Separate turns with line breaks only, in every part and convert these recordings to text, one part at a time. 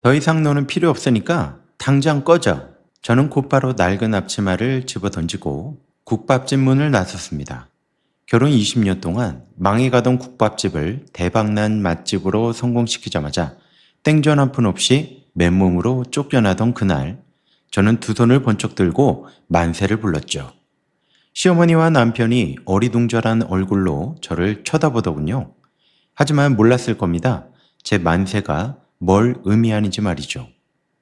더 이상 너는 필요 없으니까 당장 꺼져. 저는 곧바로 낡은 앞치마를 집어 던지고 국밥집 문을 나섰습니다. 결혼 20년 동안 망해가던 국밥집을 대박난 맛집으로 성공시키자마자 땡전 한 푼 없이 맨몸으로 쫓겨나던 그날, 저는 두 손을 번쩍 들고 만세를 불렀죠. 시어머니와 남편이 어리둥절한 얼굴로 저를 쳐다보더군요. 하지만 몰랐을 겁니다. 제 만세가 뭘 의미하는지 말이죠.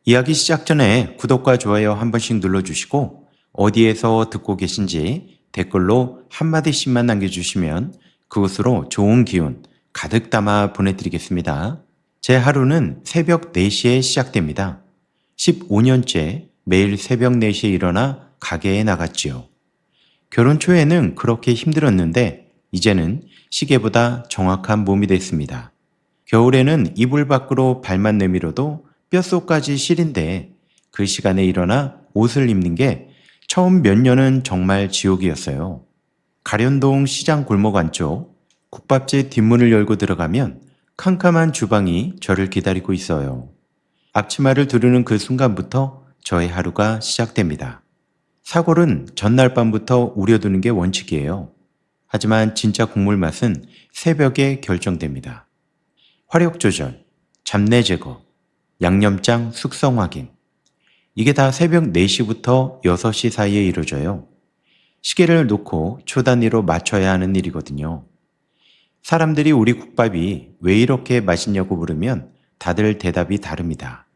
이야기 시작 전에 구독과 좋아요 한 번씩 눌러주시고 어디에서 듣고 계신지 댓글로 한마디씩만 남겨주시면 그것으로 좋은 기운 가득 담아 보내드리겠습니다. 제 하루는 새벽 4시에 시작됩니다. 15년째 매일 새벽 4시에 일어나 가게에 나갔지요. 결혼 초에는 그렇게 힘들었는데 이제는 시계보다 정확한 몸이 됐습니다. 겨울에는 이불 밖으로 발만 내밀어도 뼛속까지 시린데 그 시간에 일어나 옷을 입는 게 처음 몇 년은 정말 지옥이었어요. 가련동 시장 골목 안쪽 국밥집 뒷문을 열고 들어가면 캄캄한 주방이 저를 기다리고 있어요. 앞치마를 두르는 그 순간부터 저의 하루가 시작됩니다. 사골은 전날 밤부터 우려두는 게 원칙이에요. 하지만 진짜 국물 맛은 새벽에 결정됩니다. 화력 조절, 잡내 제거, 양념장 숙성 확인. 이게 다 새벽 4시부터 6시 사이에 이루어져요. 시계를 놓고 초 단위로 맞춰야 하는 일이거든요. 사람들이 우리 국밥이 왜 이렇게 맛있냐고 물으면 다들 대답이 다릅니다.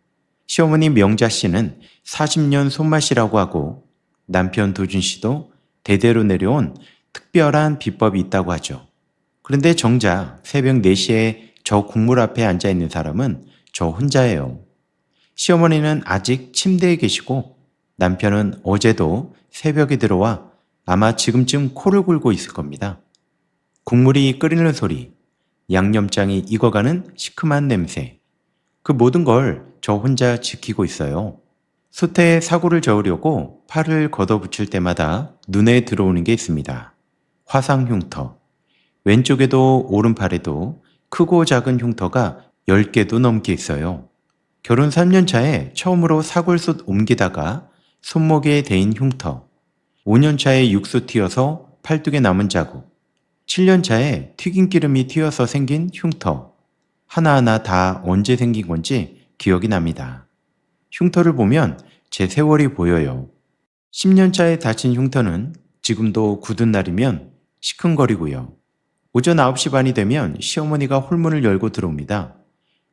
시어머니 명자 씨는 40년 손맛이라고 하고 남편 도준 씨도 대대로 내려온 특별한 비법이 있다고 하죠. 그런데 정작 새벽 4시에 저 국물 앞에 앉아 있는 사람은 저 혼자예요. 시어머니는 아직 침대에 계시고 남편은 어제도 새벽에 들어와 아마 지금쯤 코를 골고 있을 겁니다. 국물이 끓이는 소리, 양념장이 익어가는 시큼한 냄새. 그 모든 걸 저 혼자 지키고 있어요. 솥에 사골을 저으려고 팔을 걷어붙일 때마다 눈에 들어오는 게 있습니다. 화상 흉터. 왼쪽에도 오른팔에도 크고 작은 흉터가 10개도 넘게 있어요. 결혼 3년 차에 처음으로 사골솥 옮기다가 손목에 대인 흉터. 5년 차에 육수 튀어서 팔뚝에 남은 자국. 7년 차에 튀김기름이 튀어서 생긴 흉터. 하나하나 다 언제 생긴 건지 기억이 납니다. 흉터를 보면 제 세월이 보여요. 10년 차에 다친 흉터는 지금도 굳은 날이면 시큰거리고요. 오전 9시 반이 되면 시어머니가 홀문을 열고 들어옵니다.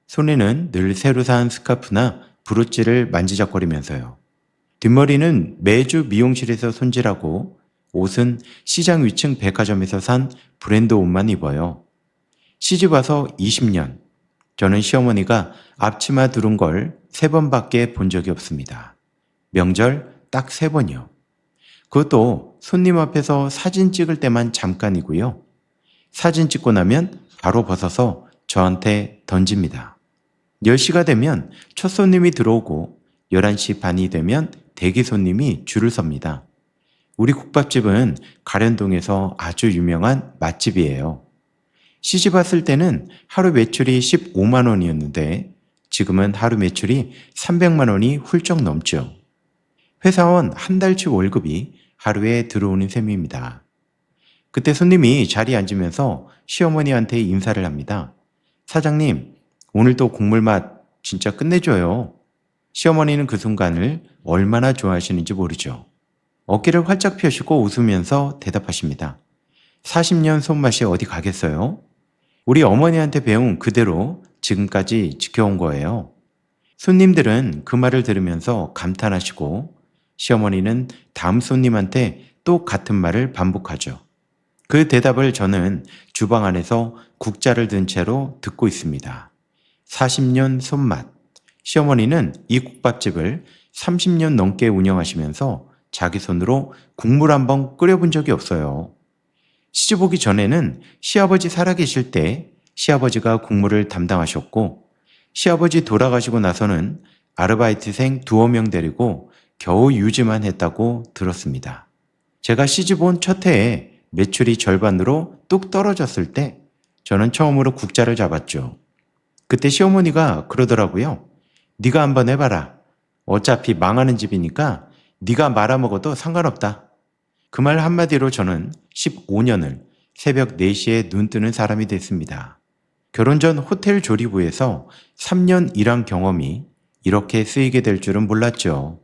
손에는 늘 새로 산 스카프나 브로치를 만지작거리면서요. 뒷머리는 매주 미용실에서 손질하고 옷은 시장 위층 백화점에서 산 브랜드 옷만 입어요. 시집 와서 20년. 저는 시어머니가 앞치마 두른 걸 3번밖에 본 적이 없습니다. 명절 딱 3번이요. 그것도 손님 앞에서 사진 찍을 때만 잠깐이고요. 사진 찍고 나면 바로 벗어서 저한테 던집니다. 10시가 되면 첫 손님이 들어오고 11시 반이 되면 대기 손님이 줄을 섭니다. 우리 국밥집은 가련동에서 아주 유명한 맛집이에요. 시집 왔을 때는 하루 매출이 15만 원이었는데 지금은 하루 매출이 300만 원이 훌쩍 넘죠. 회사원 한 달치 월급이 하루에 들어오는 셈입니다. 그때 손님이 자리에 앉으면서 시어머니한테 인사를 합니다. 사장님, 오늘도 국물 맛 진짜 끝내줘요. 시어머니는 그 순간을 얼마나 좋아하시는지 모르죠. 어깨를 활짝 펴시고 웃으면서 대답하십니다. 40년 손맛이 어디 가겠어요? 우리 어머니한테 배운 그대로 지금까지 지켜온 거예요. 손님들은 그 말을 들으면서 감탄하시고 시어머니는 다음 손님한테 또 같은 말을 반복하죠. 그 대답을 저는 주방 안에서 국자를 든 채로 듣고 있습니다. 40년 손맛. 시어머니는 이 국밥집을 30년 넘게 운영하시면서 자기 손으로 국물 한 번 끓여본 적이 없어요. 시집 오기 전에는 시아버지 살아계실 때 시아버지가 국물을 담당하셨고 시아버지 돌아가시고 나서는 아르바이트생 2명 데리고 겨우 유지만 했다고 들었습니다. 제가 시집 온 첫 해에 매출이 절반으로 뚝 떨어졌을 때 저는 처음으로 국자를 잡았죠. 그때 시어머니가 그러더라고요. 네가 한번 해봐라. 어차피 망하는 집이니까 네가 말아먹어도 상관없다. 그 말 한마디로 저는 15년을 새벽 4시에 눈 뜨는 사람이 됐습니다. 결혼 전 호텔 조리부에서 3년 일한 경험이 이렇게 쓰이게 될 줄은 몰랐죠.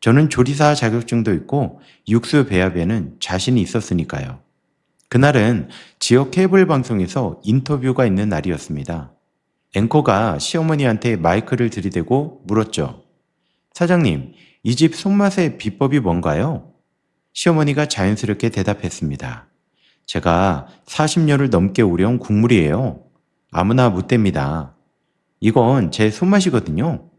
저는 조리사 자격증도 있고 육수 배합에는 자신이 있었으니까요. 그날은 지역 케이블 방송에서 인터뷰가 있는 날이었습니다. 앵커가 시어머니한테 마이크를 들이대고 물었죠. 사장님, 이 집 손맛의 비법이 뭔가요? 시어머니가 자연스럽게 대답했습니다. 제가 40년을 넘게 우려온 국물이에요. 아무나 못 댑니다. 이건 제 손맛이거든요.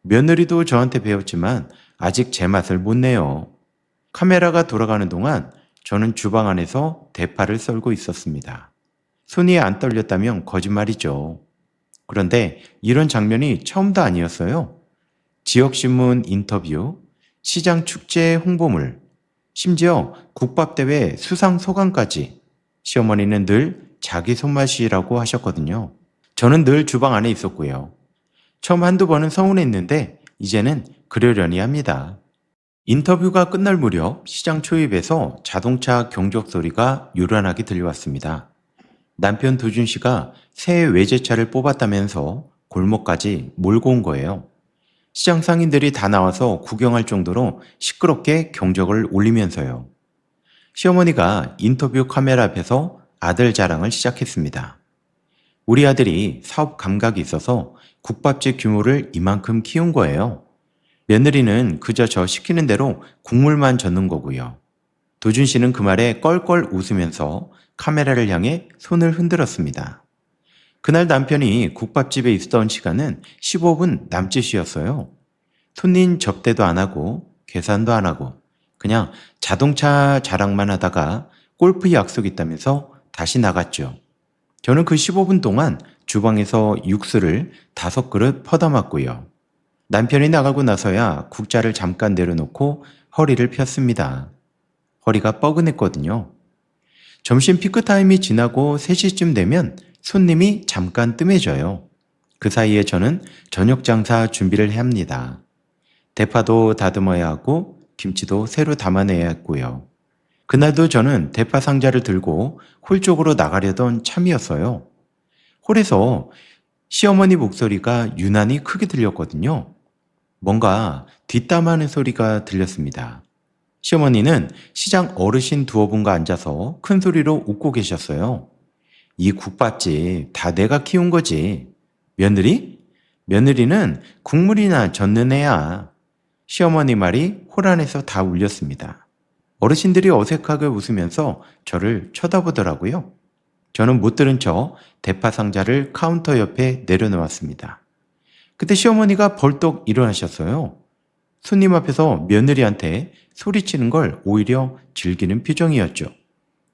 며느리도 저한테 배웠지만 아직 제 맛을 못 내요. 카메라가 돌아가는 동안 저는 주방 안에서 대파를 썰고 있었습니다. 손이 안 떨렸다면 거짓말이죠. 그런데 이런 장면이 처음도 아니었어요. 지역신문 인터뷰, 시장 축제 홍보물, 심지어 국밥대회 수상 소감까지 시어머니는 늘 자기 손맛이라고 하셨거든요. 저는 늘 주방 안에 있었고요. 처음 한두 번은 서운했는데 이제는 그러려니 합니다. 인터뷰가 끝날 무렵 시장 초입에서 자동차 경적 소리가 요란하게 들려왔습니다. 남편 도준 씨가 새 외제차를 뽑았다면서 골목까지 몰고 온 거예요. 시장 상인들이 다 나와서 구경할 정도로 시끄럽게 경적을 울리면서요. 시어머니가 인터뷰 카메라 앞에서 아들 자랑을 시작했습니다. 우리 아들이 사업 감각이 있어서 국밥집 규모를 이만큼 키운 거예요. 며느리는 그저 저 시키는 대로 국물만 젓는 거고요. 도준 씨는 그 말에 껄껄 웃으면서 카메라를 향해 손을 흔들었습니다. 그날 남편이 국밥집에 있었던 시간은 15분 남짓이었어요. 손님 접대도 안 하고 계산도 안 하고 그냥 자동차 자랑만 하다가 골프 약속 있다면서 다시 나갔죠. 저는 그 15분 동안 주방에서 육수를 5그릇 퍼다 맞고요. 남편이 나가고 나서야 국자를 잠깐 내려놓고 허리를 폈습니다. 허리가 뻐근했거든요. 점심 피크타임이 지나고 3시쯤 되면 손님이 잠깐 뜸해져요. 그 사이에 저는 저녁 장사 준비를 해야 합니다. 대파도 다듬어야 하고 김치도 새로 담아내야 했고요. 그날도 저는 대파 상자를 들고 홀 쪽으로 나가려던 참이었어요. 홀에서 시어머니 목소리가 유난히 크게 들렸거든요. 뭔가 뒷담하는 소리가 들렸습니다. 시어머니는 시장 어르신 두어 분과 앉아서 큰 소리로 웃고 계셨어요. 이 국밥집 다 내가 키운 거지. 며느리? 며느리는 국물이나 젓는 애야. 시어머니 말이 홀 안에서 다 울렸습니다. 어르신들이 어색하게 웃으면서 저를 쳐다보더라고요. 저는 못 들은 척 대파 상자를 카운터 옆에 내려놓았습니다. 그때 시어머니가 벌떡 일어나셨어요. 손님 앞에서 며느리한테 소리치는 걸 오히려 즐기는 표정이었죠.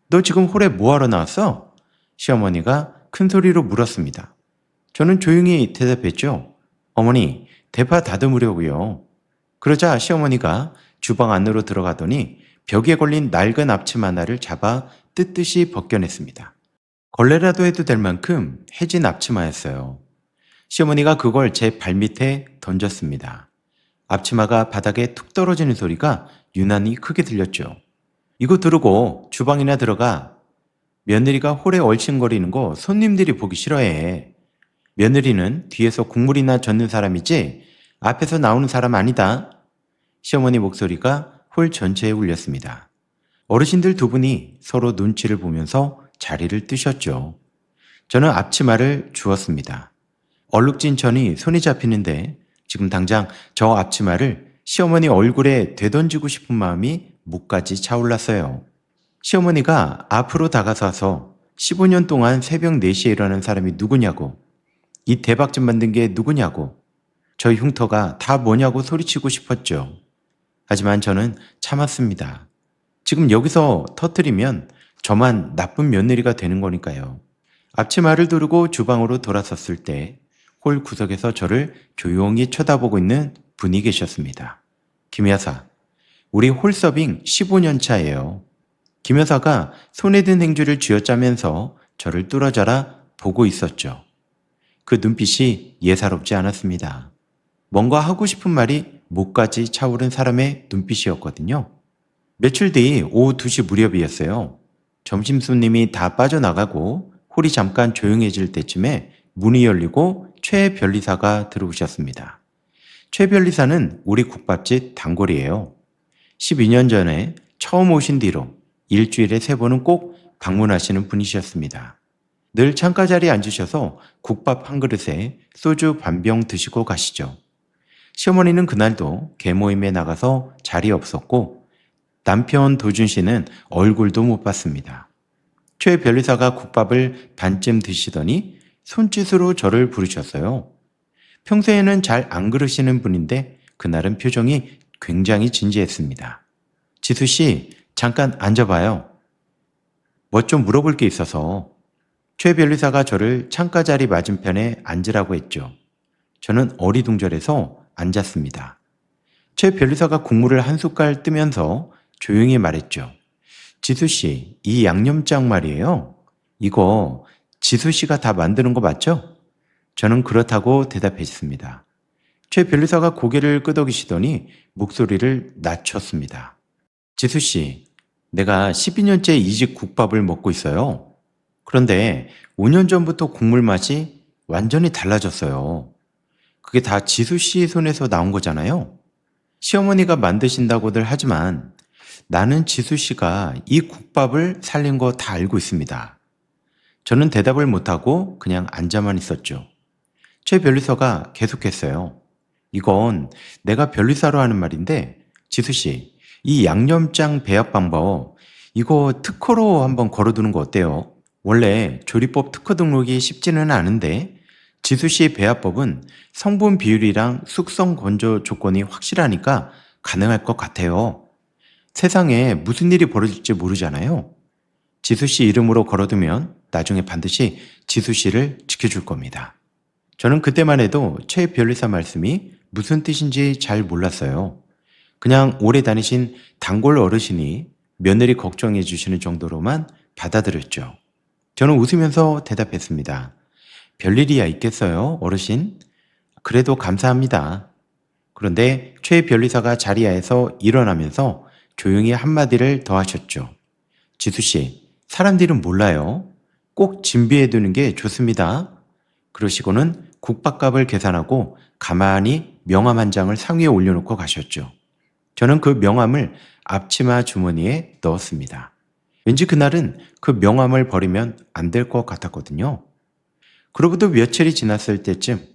너 지금 홀에 뭐하러 나왔어? 시어머니가 큰 소리로 물었습니다. 저는 조용히 대답했죠. 어머니, 대파 다듬으려고요. 그러자 시어머니가 주방 안으로 들어가더니 벽에 걸린 낡은 앞치마 하나를 잡아 뜯듯이 벗겨냈습니다. 걸레라도 해도 될 만큼 해진 앞치마였어요. 시어머니가 그걸 제 발밑에 던졌습니다. 앞치마가 바닥에 툭 떨어지는 소리가 유난히 크게 들렸죠. 이거 들고 주방이나 들어가. 며느리가 홀에 얼씬거리는 거 손님들이 보기 싫어해. 며느리는 뒤에서 국물이나 젓는 사람이지 앞에서 나오는 사람 아니다. 시어머니 목소리가 홀 전체에 울렸습니다. 어르신들 두 분이 서로 눈치를 보면서 자리를 뜨셨죠. 저는 앞치마를 주었습니다. 얼룩진 천이 손이 잡히는데 지금 당장 저 앞치마를 시어머니 얼굴에 되던지고 싶은 마음이 목까지 차올랐어요. 시어머니가 앞으로 다가서서 15년 동안 새벽 4시에 일어나는 사람이 누구냐고, 이 대박집 만든 게 누구냐고, 저 흉터가 다 뭐냐고 소리치고 싶었죠. 하지만 저는 참았습니다. 지금 여기서 터뜨리면 저만 나쁜 며느리가 되는 거니까요. 앞치마를 두르고 주방으로 돌아섰을 때 홀 구석에서 저를 조용히 쳐다보고 있는 분이 계셨습니다. 김 여사, 우리 홀서빙 15년 차예요. 김 여사가 손에 든 행주를 쥐어짜면서 저를 뚫어져라 보고 있었죠. 그 눈빛이 예사롭지 않았습니다. 뭔가 하고 싶은 말이 목까지 차오른 사람의 눈빛이었거든요. 며칠 뒤 오후 2시 무렵이었어요. 점심 손님이 다 빠져나가고 홀이 잠깐 조용해질 때쯤에 문이 열리고 최 변리사가 들어오셨습니다. 최 변리사는 우리 국밥집 단골이에요. 12년 전에 처음 오신 뒤로 일주일에 3번은 꼭 방문하시는 분이셨습니다. 늘 창가 자리에 앉으셔서 국밥 한 그릇에 소주 반 병 드시고 가시죠. 시어머니는 그날도 개모임에 나가서 자리에 없었고 남편 도준 씨는 얼굴도 못 봤습니다. 최 변리사가 국밥을 반쯤 드시더니 손짓으로 저를 부르셨어요. 평소에는 잘 안 그러시는 분인데 그날은 표정이 굉장히 진지했습니다. 지수 씨, 잠깐 앉아봐요. 뭐 좀 물어볼 게 있어서. 최 변리사가 저를 창가 자리 맞은편에 앉으라고 했죠. 저는 어리둥절해서 앉았습니다. 최 변리사가 국물을 한 숟갈 뜨면서 조용히 말했죠. 지수 씨, 이 양념장 말이에요. 이거 지수 씨가 다 만드는 거 맞죠? 저는 그렇다고 대답했습니다. 최 변리사가 고개를 끄덕이시더니 목소리를 낮췄습니다. 지수 씨, 내가 12년째 이 집 국밥을 먹고 있어요. 그런데 5년 전부터 국물 맛이 완전히 달라졌어요. 그게 다 지수 씨 손에서 나온 거잖아요. 시어머니가 만드신다고들 하지만 나는 지수 씨가 이 국밥을 살린 거 다 알고 있습니다. 저는 대답을 못하고 그냥 앉아만 있었죠. 최 변리사가 계속했어요. 이건 내가 변리사로 하는 말인데 지수 씨, 이 양념장 배합 방법 이거 특허로 한번 걸어두는 거 어때요? 원래 조리법 특허 등록이 쉽지는 않은데 지수 씨 배합법은 성분 비율이랑 숙성 건조 조건이 확실하니까 가능할 것 같아요. 세상에 무슨 일이 벌어질지 모르잖아요. 지수 씨 이름으로 걸어두면 나중에 반드시 지수 씨를 지켜줄 겁니다. 저는 그때만 해도 최 변리사 말씀이 무슨 뜻인지 잘 몰랐어요. 그냥 오래 다니신 단골 어르신이 며느리 걱정해 주시는 정도로만 받아들였죠. 저는 웃으면서 대답했습니다. 별일이야 있겠어요, 어르신? 그래도 감사합니다. 그런데 최 변리사가 자리에서 일어나면서 조용히 한마디를 더 하셨죠. 지수 씨, 사람들은 몰라요. 꼭 준비해 두는 게 좋습니다. 그러시고는 국밥값을 계산하고 가만히 명함 한 장을 상위에 올려놓고 가셨죠. 저는 그 명함을 앞치마 주머니에 넣었습니다. 왠지 그날은 그 명함을 버리면 안 될 것 같았거든요. 그로부터 며칠이 지났을 때쯤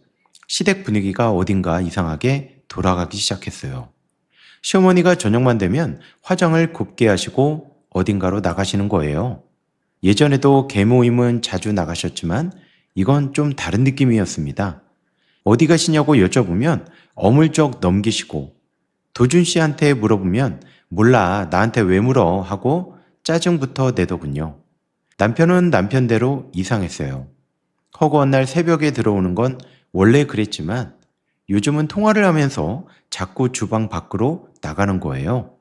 시댁 분위기가 어딘가 이상하게 돌아가기 시작했어요. 시어머니가 저녁만 되면 화장을 곱게 하시고 어딘가로 나가시는 거예요. 예전에도 개모임은 자주 나가셨지만 이건 좀 다른 느낌이었습니다. 어디 가시냐고 여쭤보면 어물쩍 넘기시고 도준 씨한테 물어보면 몰라 나한테 왜 물어 하고 짜증부터 내더군요. 남편은 남편대로 이상했어요. 허구한 날 새벽에 들어오는 건 원래 그랬지만 요즘은 통화를 하면서 자꾸 주방 밖으로 나가는 거예요.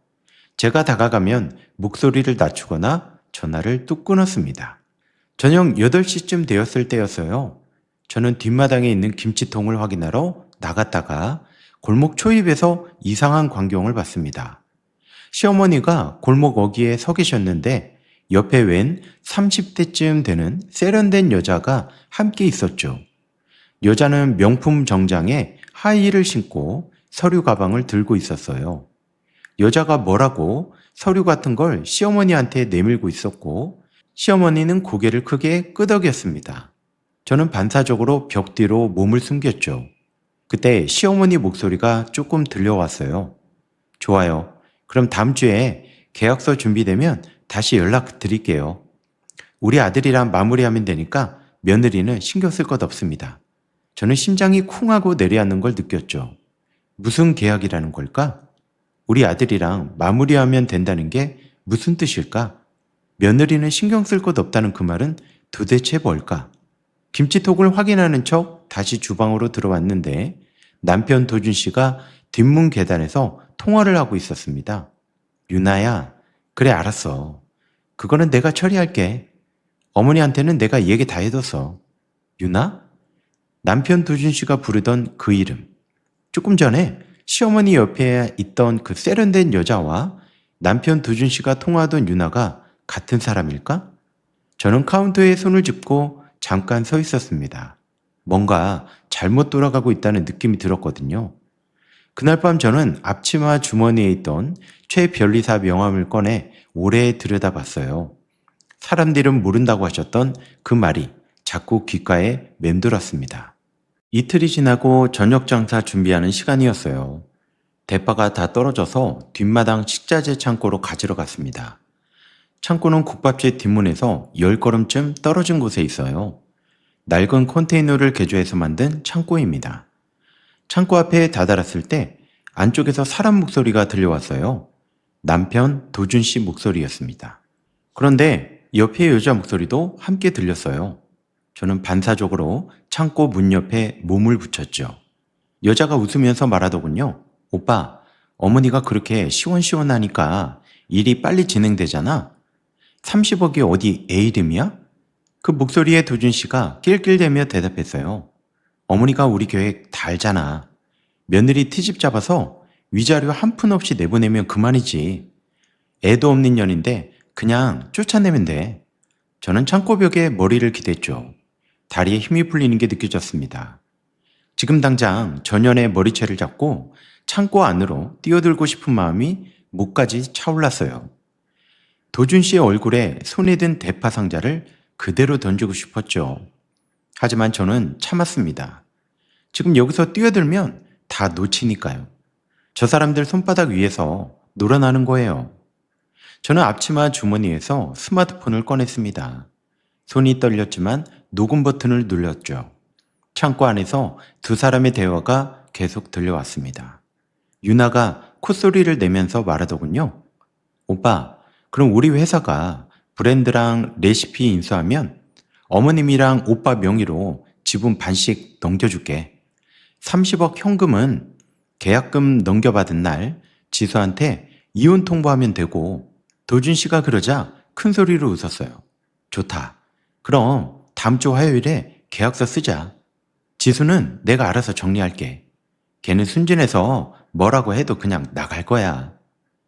제가 다가가면 목소리를 낮추거나 전화를 뚝 끊었습니다. 저녁 8시쯤 되었을 때였어요. 저는 뒷마당에 있는 김치통을 확인하러 나갔다가 골목 초입에서 이상한 광경을 봤습니다. 시어머니가 골목 어귀에 서 계셨는데 옆에 웬 30대쯤 되는 세련된 여자가 함께 있었죠. 여자는 명품 정장에 하이힐을 신고 서류 가방을 들고 있었어요. 여자가 뭐라고 서류 같은 걸 시어머니한테 내밀고 있었고 시어머니는 고개를 크게 끄덕였습니다. 저는 반사적으로 벽 뒤로 몸을 숨겼죠. 그때 시어머니 목소리가 조금 들려왔어요. 좋아요. 그럼 다음 주에 계약서 준비되면 다시 연락드릴게요. 우리 아들이랑 마무리하면 되니까 며느리는 신경 쓸 것 없습니다. 저는 심장이 쿵하고 내려앉는 걸 느꼈죠. 무슨 계약이라는 걸까? 우리 아들이랑 마무리하면 된다는 게 무슨 뜻일까? 며느리는 신경 쓸 것 없다는 그 말은 도대체 뭘까? 김치톡을 확인하는 척 다시 주방으로 들어왔는데 남편 도준 씨가 뒷문 계단에서 통화를 하고 있었습니다. 유나야, 그래 알았어. 그거는 내가 처리할게. 어머니한테는 내가 얘기 다 해뒀어. 유나? 남편 도준 씨가 부르던 그 이름. 조금 전에 시어머니 옆에 있던 그 세련된 여자와 남편 도준 씨가 통화하던 유나가 같은 사람일까? 저는 카운터에 손을 짚고 잠깐 서 있었습니다. 뭔가 잘못 돌아가고 있다는 느낌이 들었거든요. 그날 밤 저는 앞치마 주머니에 있던 최변리사 명함을 꺼내 오래 들여다봤어요. 사람들은 모른다고 하셨던 그 말이 자꾸 귓가에 맴돌았습니다. 이틀이 지나고 저녁 장사 준비하는 시간이었어요. 대파가 다 떨어져서 뒷마당 식자재 창고로 가지러 갔습니다. 창고는 국밥집 뒷문에서 10걸음쯤 떨어진 곳에 있어요. 낡은 컨테이너를 개조해서 만든 창고입니다. 창고 앞에 다다랐을 때 안쪽에서 사람 목소리가 들려왔어요. 남편 도준 씨 목소리였습니다. 그런데 옆의 여자 목소리도 함께 들렸어요. 저는 반사적으로 창고 문 옆에 몸을 붙였죠. 여자가 웃으면서 말하더군요. 오빠, 어머니가 그렇게 시원시원하니까 일이 빨리 진행되잖아. 30억이 어디 애 이름이야? 그 목소리에 도준 씨가 낄낄대며 대답했어요. 어머니가 우리 계획 다 알잖아. 며느리 트집 잡아서 위자료 한 푼 없이 내보내면 그만이지. 애도 없는 년인데 그냥 쫓아내면 돼. 저는 창고벽에 머리를 기댔죠. 다리에 힘이 풀리는 게 느껴졌습니다. 지금 당장 전연의 머리채를 잡고 창고 안으로 뛰어들고 싶은 마음이 목까지 차올랐어요. 도준 씨의 얼굴에 손에 든 대파 상자를 그대로 던지고 싶었죠. 하지만 저는 참았습니다. 지금 여기서 뛰어들면 다 놓치니까요. 저 사람들 손바닥 위에서 놀아나는 거예요. 저는 앞치마 주머니에서 스마트폰을 꺼냈습니다. 손이 떨렸지만 녹음 버튼을 눌렀죠. 창고 안에서 두 사람의 대화가 계속 들려왔습니다. 유나가 콧소리를 내면서 말하더군요. 오빠, 그럼 우리 회사가 브랜드랑 레시피 인수하면 어머님이랑 오빠 명의로 지분 반씩 넘겨줄게. 30억 현금은 계약금 넘겨받은 날 지수한테 이혼 통보하면 되고 도준 씨가 그러자 큰 소리로 웃었어요. 좋다. 그럼 다음 주 화요일에 계약서 쓰자. 지수는 내가 알아서 정리할게. 걔는 순진해서 뭐라고 해도 그냥 나갈 거야.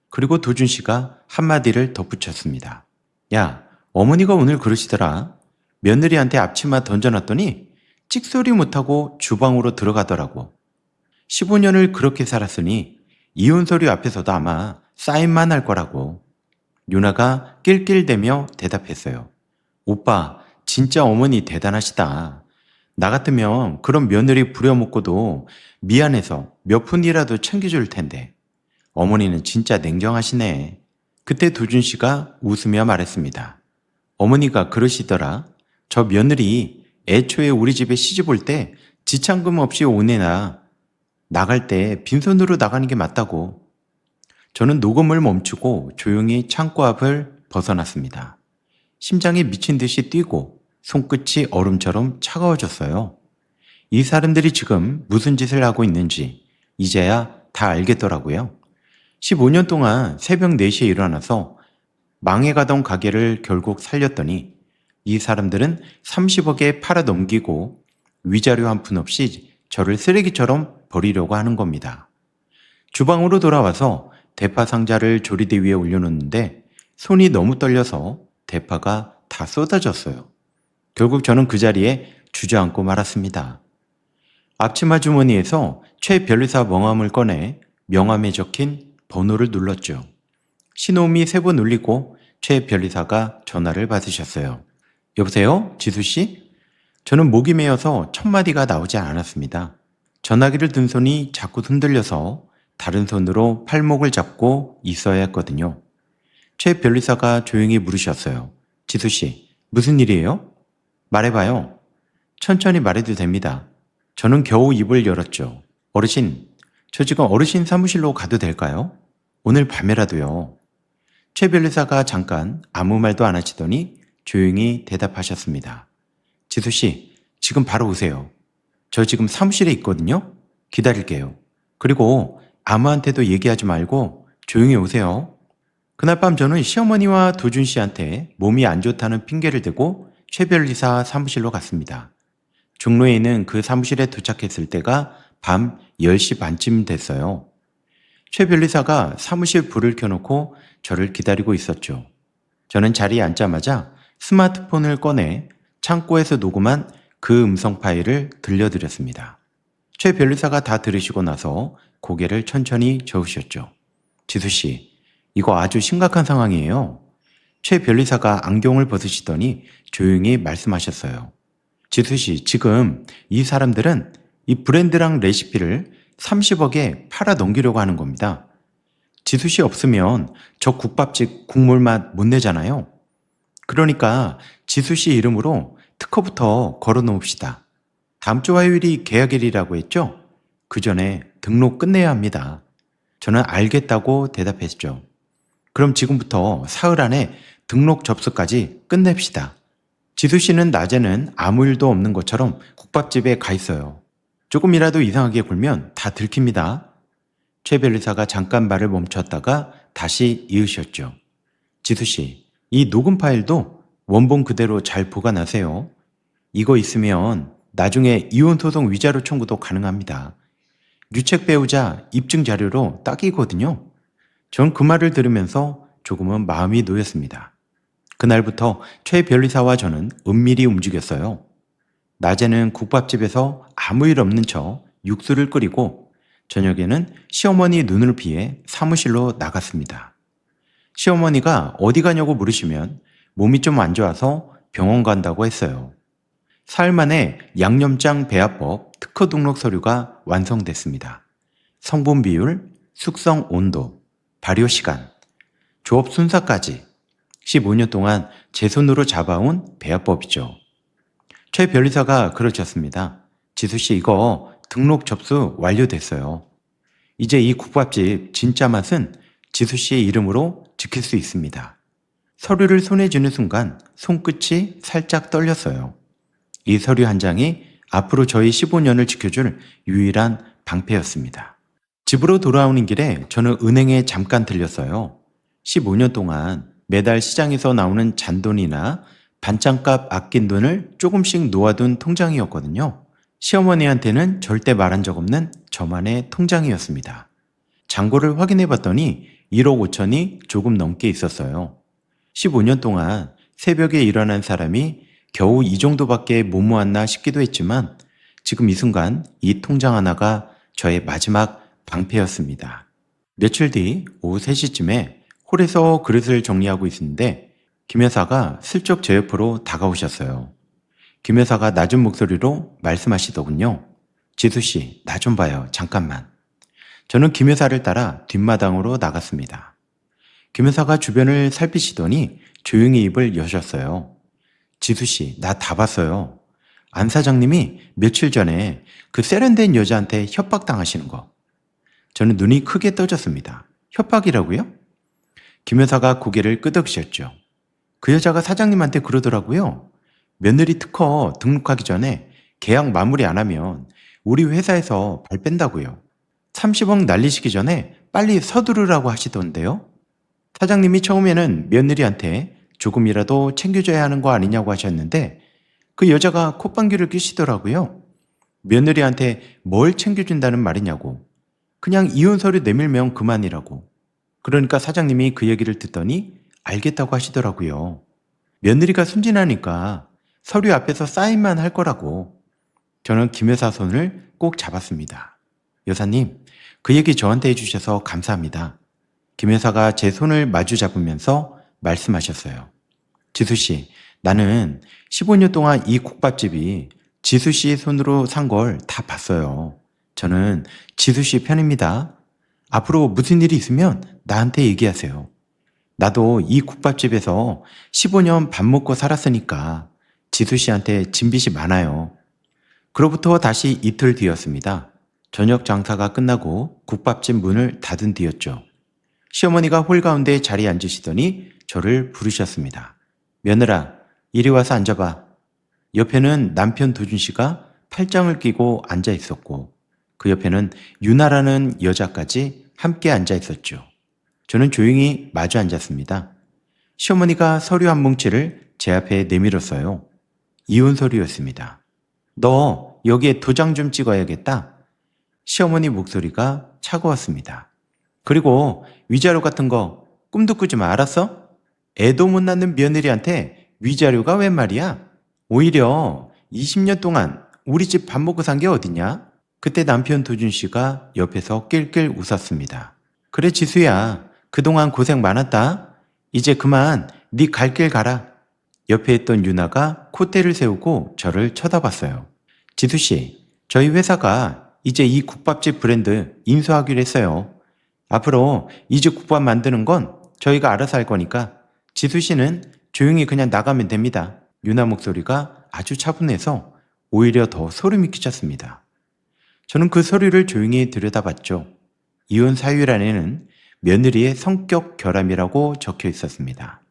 그리고 도준 씨가 한마디를 덧붙였습니다. 야, 어머니가 오늘 그러시더라. 며느리한테 앞치마 던져놨더니 찍소리 못하고 주방으로 들어가더라고. 15년을 그렇게 살았으니 이혼 서류 앞에서도 아마 사인만 할 거라고. 유나가 낄낄대며 대답했어요. 오빠, 진짜 어머니 대단하시다. 나 같으면 그런 며느리 부려먹고도 미안해서 몇 푼이라도 챙겨줄 텐데. 어머니는 진짜 냉정하시네. 그때 도준 씨가 웃으며 말했습니다. 어머니가 그러시더라. 저 며느리 애초에 우리 집에 시집 올 때 지참금 없이 오내나 나갈 때 빈손으로 나가는 게 맞다고. 저는 녹음을 멈추고 조용히 창고 앞을 벗어났습니다. 심장이 미친 듯이 뛰고 손끝이 얼음처럼 차가워졌어요. 이 사람들이 지금 무슨 짓을 하고 있는지 이제야 다 알겠더라고요. 15년 동안 새벽 4시에 일어나서 망해가던 가게를 결국 살렸더니 이 사람들은 30억에 팔아 넘기고 위자료 한 푼 없이 저를 쓰레기처럼 버리려고 하는 겁니다. 주방으로 돌아와서 대파 상자를 조리대 위에 올려놓는데 손이 너무 떨려서 대파가 다 쏟아졌어요. 결국 저는 그 자리에 주저앉고 말았습니다. 앞치마 주머니에서 최 변리사 명함을 꺼내 명함에 적힌 번호를 눌렀죠. 신호음이 3번 울리고 최 변리사가 전화를 받으셨어요. 여보세요? 지수씨? 저는 목이 메어서 첫 마디가 나오지 않았습니다. 전화기를 든 손이 자꾸 흔들려서 다른 손으로 팔목을 잡고 있어야 했거든요. 최 변리사가 조용히 물으셨어요. 지수씨, 무슨 일이에요? 말해봐요. 천천히 말해도 됩니다. 저는 겨우 입을 열었죠. 어르신, 저 지금 어르신 사무실로 가도 될까요? 오늘 밤에라도요. 최 변리사가 잠깐 아무 말도 안 하시더니 조용히 대답하셨습니다. 지수씨, 지금 바로 오세요. 저 지금 사무실에 있거든요. 기다릴게요. 그리고 아무한테도 얘기하지 말고 조용히 오세요. 그날 밤 저는 시어머니와 도준 씨한테 몸이 안 좋다는 핑계를 대고 최 변리사 사무실로 갔습니다. 종로에 있는 그 사무실에 도착했을 때가 밤 10시 반쯤 됐어요. 최 변리사가 사무실 불을 켜놓고 저를 기다리고 있었죠. 저는 자리에 앉자마자 스마트폰을 꺼내 창고에서 녹음한 그 음성 파일을 들려드렸습니다. 최 변리사가 다 들으시고 나서 고개를 천천히 저으셨죠. 지수 씨, 이거 아주 심각한 상황이에요. 최 변리사가 안경을 벗으시더니 조용히 말씀하셨어요. 지수 씨, 지금 이 사람들은 이 브랜드랑 레시피를 30억에 팔아 넘기려고 하는 겁니다. 지수 씨 없으면 저 국밥집 국물 맛 못 내잖아요. 그러니까 지수 씨 이름으로 특허부터 걸어 놓읍시다. 다음 주 화요일이 계약일이라고 했죠? 그 전에 등록 끝내야 합니다. 저는 알겠다고 대답했죠. 그럼 지금부터 사흘 안에 등록 접수까지 끝냅시다. 지수 씨는 낮에는 아무 일도 없는 것처럼 국밥집에 가 있어요. 조금이라도 이상하게 굴면 다 들킵니다. 최 변리사가 잠깐 말을 멈췄다가 다시 이으셨죠. 지수 씨, 이 녹음 파일도 원본 그대로 잘 보관하세요. 이거 있으면 나중에 이혼소송 위자료 청구도 가능합니다. 유책 배우자 입증 자료로 딱이거든요. 전 그 말을 들으면서 조금은 마음이 놓였습니다. 그날부터 최 변리사와 저는 은밀히 움직였어요. 낮에는 국밥집에서 아무 일 없는 척 육수를 끓이고 저녁에는 시어머니 눈을 피해 사무실로 나갔습니다. 시어머니가 어디 가냐고 물으시면 몸이 좀 안 좋아서 병원 간다고 했어요. 사흘 만에 양념장 배합법 특허 등록 서류가 완성됐습니다. 성분 비율, 숙성 온도, 발효 시간, 조업 순서까지 15년 동안 제 손으로 잡아온 배합법이죠. 최 변리사가 그러셨습니다. 지수 씨 이거 등록 접수 완료됐어요. 이제 이 국밥집 진짜 맛은 지수 씨의 이름으로 지킬 수 있습니다. 서류를 손에 쥐는 순간 손끝이 살짝 떨렸어요. 이 서류 한 장이 앞으로 저희 15년을 지켜줄 유일한 방패였습니다. 집으로 돌아오는 길에 저는 은행에 잠깐 들렸어요. 15년 동안 매달 시장에서 나오는 잔돈이나 반찬값 아낀 돈을 조금씩 놓아둔 통장이었거든요. 시어머니한테는 절대 말한 적 없는 저만의 통장이었습니다. 잔고를 확인해 봤더니 1억 5천이 조금 넘게 있었어요. 15년 동안 새벽에 일어난 사람이 겨우 이 정도밖에 못 모았나 싶기도 했지만 지금 이 순간 이 통장 하나가 저의 마지막 방패였습니다. 며칠 뒤 오후 3시쯤에 홀에서 그릇을 정리하고 있는데 김 여사가 슬쩍 제 옆으로 다가오셨어요. 김 여사가 낮은 목소리로 말씀하시더군요. 지수 씨, 나 좀 봐요. 잠깐만. 저는 김 여사를 따라 뒷마당으로 나갔습니다. 김 여사가 주변을 살피시더니 조용히 입을 여셨어요. 지수 씨, 나 다 봤어요. 안 사장님이 며칠 전에 그 세련된 여자한테 협박당하시는 거. 저는 눈이 크게 떠졌습니다. 협박이라고요? 김 여사가 고개를 끄덕이셨죠. 그 여자가 사장님한테 그러더라고요. 며느리 특허 등록하기 전에 계약 마무리 안 하면 우리 회사에서 발 뺀다고요. 30억 날리시기 전에 빨리 서두르라고 하시던데요. 사장님이 처음에는 며느리한테 조금이라도 챙겨줘야 하는 거 아니냐고 하셨는데 그 여자가 콧방귀를 뀌시더라고요. 며느리한테 뭘 챙겨준다는 말이냐고. 그냥 이혼 서류 내밀면 그만이라고. 그러니까 사장님이 그 얘기를 듣더니 알겠다고 하시더라고요. 며느리가 순진하니까 서류 앞에서 사인만 할 거라고. 저는 김 여사 손을 꼭 잡았습니다. 여사님, 그 얘기 저한테 해주셔서 감사합니다. 김 여사가 제 손을 마주 잡으면서 말씀하셨어요. 지수 씨, 나는 15년 동안 이 국밥집이 지수 씨 손으로 산 걸 다 봤어요. 저는 지수 씨 편입니다. 앞으로 무슨 일이 있으면 나한테 얘기하세요. 나도 이 국밥집에서 15년 밥 먹고 살았으니까 지수 씨한테 진 빚이 많아요. 그로부터 다시 이틀 뒤였습니다. 저녁 장사가 끝나고 국밥집 문을 닫은 뒤였죠. 시어머니가 홀 가운데 자리에 앉으시더니 저를 부르셨습니다. 며느라, 이리 와서 앉아봐. 옆에는 남편 도준 씨가 팔짱을 끼고 앉아 있었고 그 옆에는 유나라는 여자까지 함께 앉아 있었죠. 저는 조용히 마주 앉았습니다. 시어머니가 서류 한 뭉치를 제 앞에 내밀었어요. 이혼 서류였습니다. 너 여기에 도장 좀 찍어야겠다. 시어머니 목소리가 차가웠습니다. 그리고 위자료 같은 거 꿈도 꾸지 마, 알았어? 애도 못 낳는 며느리한테 위자료가 웬 말이야? 오히려 20년 동안 우리 집 밥 먹고 산 게 어디냐? 그때 남편 도준 씨가 옆에서 낄낄 웃었습니다. 그래 지수야, 그동안 고생 많았다. 이제 그만 네 갈 길 가라. 옆에 있던 유나가 콧대를 세우고 저를 쳐다봤어요. 지수 씨, 저희 회사가 이제 이 국밥집 브랜드 인수하기로 했어요. 앞으로 이 집 국밥 만드는 건 저희가 알아서 할 거니까 지수 씨는 조용히 그냥 나가면 됩니다. 유나 목소리가 아주 차분해서 오히려 더 소름이 끼쳤습니다. 저는 그 소리를 조용히 들여다봤죠. 이혼 사유란에는 며느리의 성격 결함이라고 적혀 있었습니다.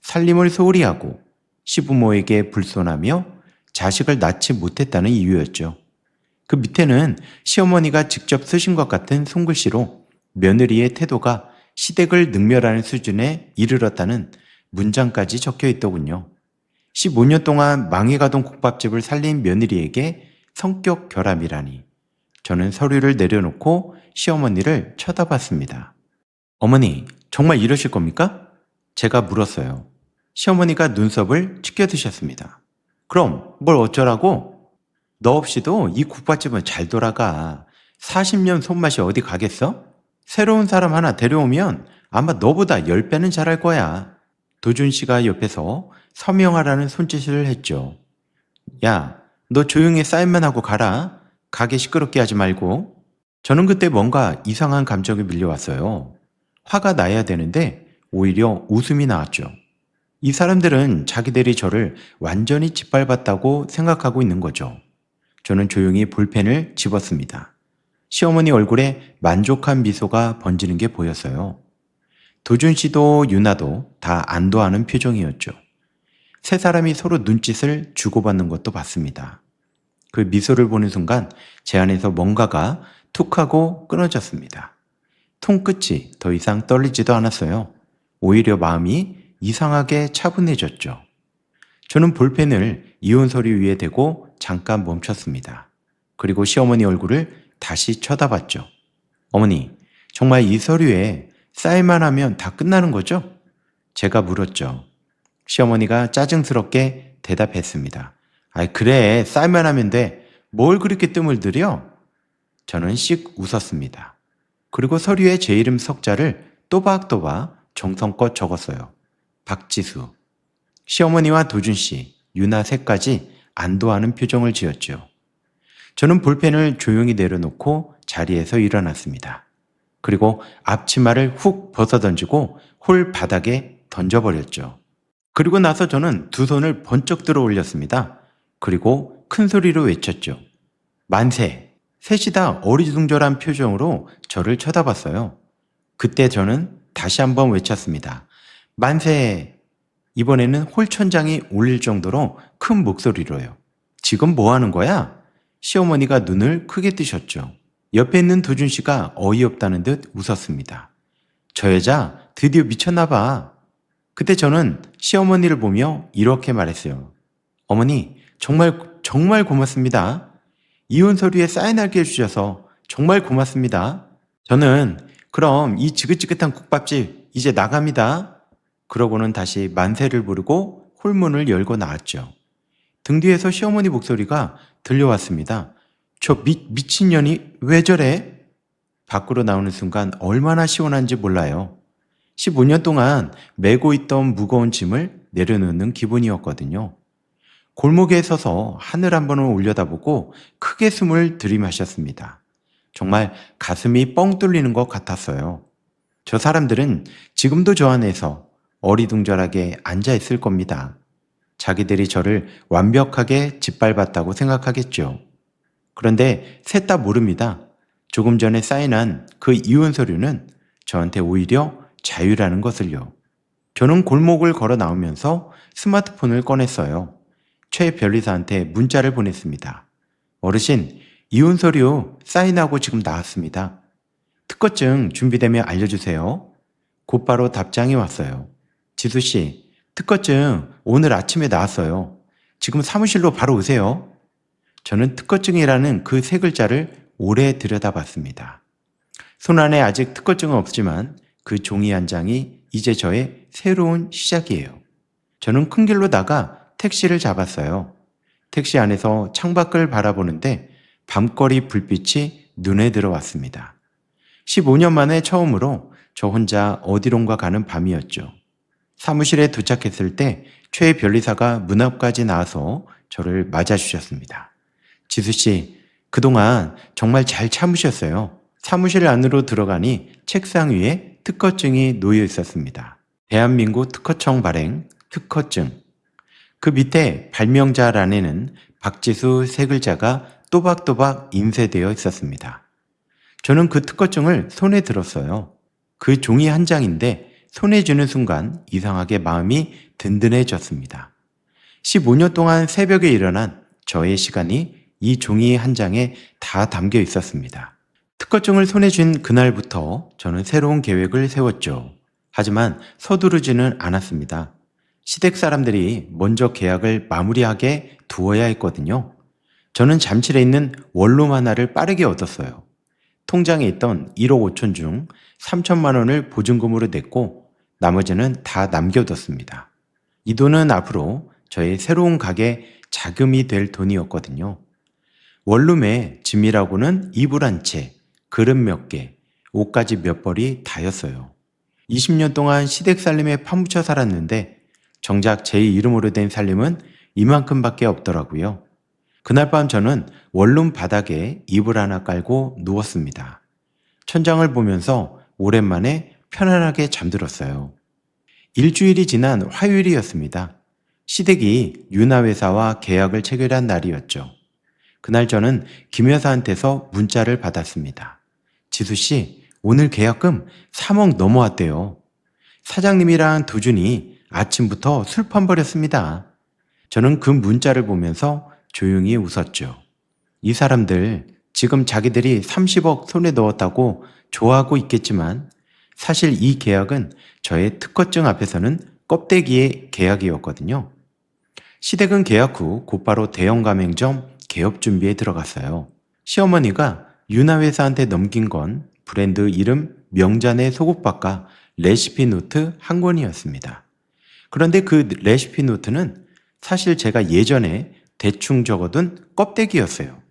살림을 소홀히 하고 시부모에게 불손하며 자식을 낳지 못했다는 이유였죠. 그 밑에는 시어머니가 직접 쓰신 것 같은 손글씨로 며느리의 태도가 시댁을 능멸하는 수준에 이르렀다는 문장까지 적혀 있더군요. 15년 동안 망해가던 국밥집을 살린 며느리에게 성격 결함이라니. 저는 서류를 내려놓고 시어머니를 쳐다봤습니다. 어머니, 정말 이러실 겁니까? 제가 물었어요. 시어머니가 눈썹을 치켜드셨습니다. 그럼 뭘 어쩌라고? 너 없이도 이 국밥집은 잘 돌아가. 40년 손맛이 어디 가겠어? 새로운 사람 하나 데려오면 아마 너보다 10배는 잘할 거야. 도준 씨가 옆에서 서명하라는 손짓을 했죠. 야, 너 조용히 사인만 하고 가라. 가게 시끄럽게 하지 말고. 저는 그때 뭔가 이상한 감정이 밀려왔어요. 화가 나야 되는데 오히려 웃음이 나왔죠. 이 사람들은 자기들이 저를 완전히 짓밟았다고 생각하고 있는 거죠. 저는 조용히 볼펜을 집었습니다. 시어머니 얼굴에 만족한 미소가 번지는 게 보였어요. 도준 씨도 유나도 다 안도하는 표정이었죠. 세 사람이 서로 눈짓을 주고받는 것도 봤습니다. 그 미소를 보는 순간 제 안에서 뭔가가 툭 하고 끊어졌습니다. 손끝이 더 이상 떨리지도 않았어요. 오히려 마음이 이상하게 차분해졌죠. 저는 볼펜을 이혼 서류 위에 대고 잠깐 멈췄습니다. 그리고 시어머니 얼굴을 다시 쳐다봤죠. 어머니, 정말 이 서류에 사인만 하면 다 끝나는 거죠? 제가 물었죠. 시어머니가 짜증스럽게 대답했습니다. 아이, 그래, 사인만 하면 돼. 뭘 그렇게 뜸을 들여? 저는 씩 웃었습니다. 그리고 서류에 제 이름 석자를 또박또박 정성껏 적었어요. 박지수. 시어머니와 도준씨, 유나 셋까지 안도하는 표정을 지었죠. 저는 볼펜을 조용히 내려놓고 자리에서 일어났습니다. 그리고 앞치마를 훅 벗어던지고 홀 바닥에 던져버렸죠. 그리고 나서 저는 두 손을 번쩍 들어 올렸습니다. 그리고 큰 소리로 외쳤죠. 만세! 셋이 다 어리둥절한 표정으로 저를 쳐다봤어요. 그때 저는 다시 한번 외쳤습니다. 만세! 이번에는 홀천장이 울릴 정도로 큰 목소리로요. 지금 뭐 하는 거야? 시어머니가 눈을 크게 뜨셨죠. 옆에 있는 도준 씨가 어이없다는 듯 웃었습니다. 저 여자 드디어 미쳤나 봐. 그때 저는 시어머니를 보며 이렇게 말했어요. 어머니, 정말 고맙습니다. 이혼 서류에 사인하게 해주셔서 정말 고맙습니다. 저는 그럼 이 지긋지긋한 국밥집 이제 나갑니다. 그러고는 다시 만세를 부르고 홀문을 열고 나왔죠. 등 뒤에서 시어머니 목소리가 들려왔습니다. 저 미친년이 왜 저래? 밖으로 나오는 순간 얼마나 시원한지 몰라요. 15년 동안 메고 있던 무거운 짐을 내려놓는 기분이었거든요. 골목에 서서 하늘 한 번을 올려다보고 크게 숨을 들이마셨습니다. 정말 가슴이 뻥 뚫리는 것 같았어요. 저 사람들은 지금도 저 안에서 어리둥절하게 앉아 있을 겁니다. 자기들이 저를 완벽하게 짓밟았다고 생각하겠죠. 그런데 셋 다 모릅니다. 조금 전에 사인한 그 이혼 서류는 저한테 오히려 자유라는 것을요. 저는 골목을 걸어 나오면서 스마트폰을 꺼냈어요. 최 변리사한테 문자를 보냈습니다. 어르신, 이혼 서류 사인하고 지금 나왔습니다. 특허증 준비되면 알려주세요. 곧바로 답장이 왔어요. 지수씨, 특허증 오늘 아침에 나왔어요. 지금 사무실로 바로 오세요. 저는 특허증이라는 그 세 글자를 오래 들여다봤습니다. 손안에 아직 특허증은 없지만 그 종이 한 장이 이제 저의 새로운 시작이에요. 저는 큰 길로 나가 택시를 잡았어요. 택시 안에서 창밖을 바라보는데 밤거리 불빛이 눈에 들어왔습니다. 15년 만에 처음으로 저 혼자 어디론가 가는 밤이었죠. 사무실에 도착했을 때 최 변리사가 문 앞까지 나와서 저를 맞아주셨습니다. 지수 씨, 그동안 정말 잘 참으셨어요. 사무실 안으로 들어가니 책상 위에 특허증이 놓여 있었습니다. 대한민국 특허청 발행 특허증. 그 밑에 발명자란에는 박지수 세 글자가 또박또박 인쇄되어 있었습니다. 저는 그 특허증을 손에 들었어요. 그 종이 한 장인데 손에 쥐는 순간 이상하게 마음이 든든해졌습니다. 15년 동안 새벽에 일어난 저의 시간이 이 종이 한 장에 다 담겨 있었습니다. 특허증을 손에 쥔 그날부터 저는 새로운 계획을 세웠죠. 하지만 서두르지는 않았습니다. 시댁 사람들이 먼저 계약을 마무리하게 두어야 했거든요. 저는 잠실에 있는 원룸 하나를 빠르게 얻었어요. 통장에 있던 1억 5천 중 3천만 원을 보증금으로 냈고 나머지는 다 남겨뒀습니다. 이 돈은 앞으로 저의 새로운 가게 자금이 될 돈이었거든요. 원룸에 짐이라고는 이불 한 채, 그릇 몇 개, 옷까지 몇 벌이 다였어요. 20년 동안 시댁 살림에 파묻혀 살았는데 정작 제 이름으로 된 살림은 이만큼밖에 없더라고요. 그날 밤 저는 원룸 바닥에 이불 하나 깔고 누웠습니다. 천장을 보면서 오랜만에 편안하게 잠들었어요. 일주일이 지난 화요일이었습니다. 시댁이 윤화회사와 계약을 체결한 날이었죠. 그날 저는 김 여사한테서 문자를 받았습니다. 지수 씨, 오늘 계약금 3억 넘어왔대요. 사장님이랑 두준이 아침부터 술판 벌였습니다. 저는 그 문자를 보면서 조용히 웃었죠. 이 사람들 지금 자기들이 30억 손에 넣었다고 좋아하고 있겠지만 사실 이 계약은 저의 특허증 앞에서는 껍데기의 계약이었거든요. 시댁은 계약 후 곧바로 대형 가맹점 개업 준비에 들어갔어요. 시어머니가 윤화회사한테 넘긴 건 브랜드 이름 명잔의 속옷박과 레시피 노트 한 권이었습니다. 그런데 그 레시피 노트는 사실 제가 예전에 대충 적어둔 껍데기였어요.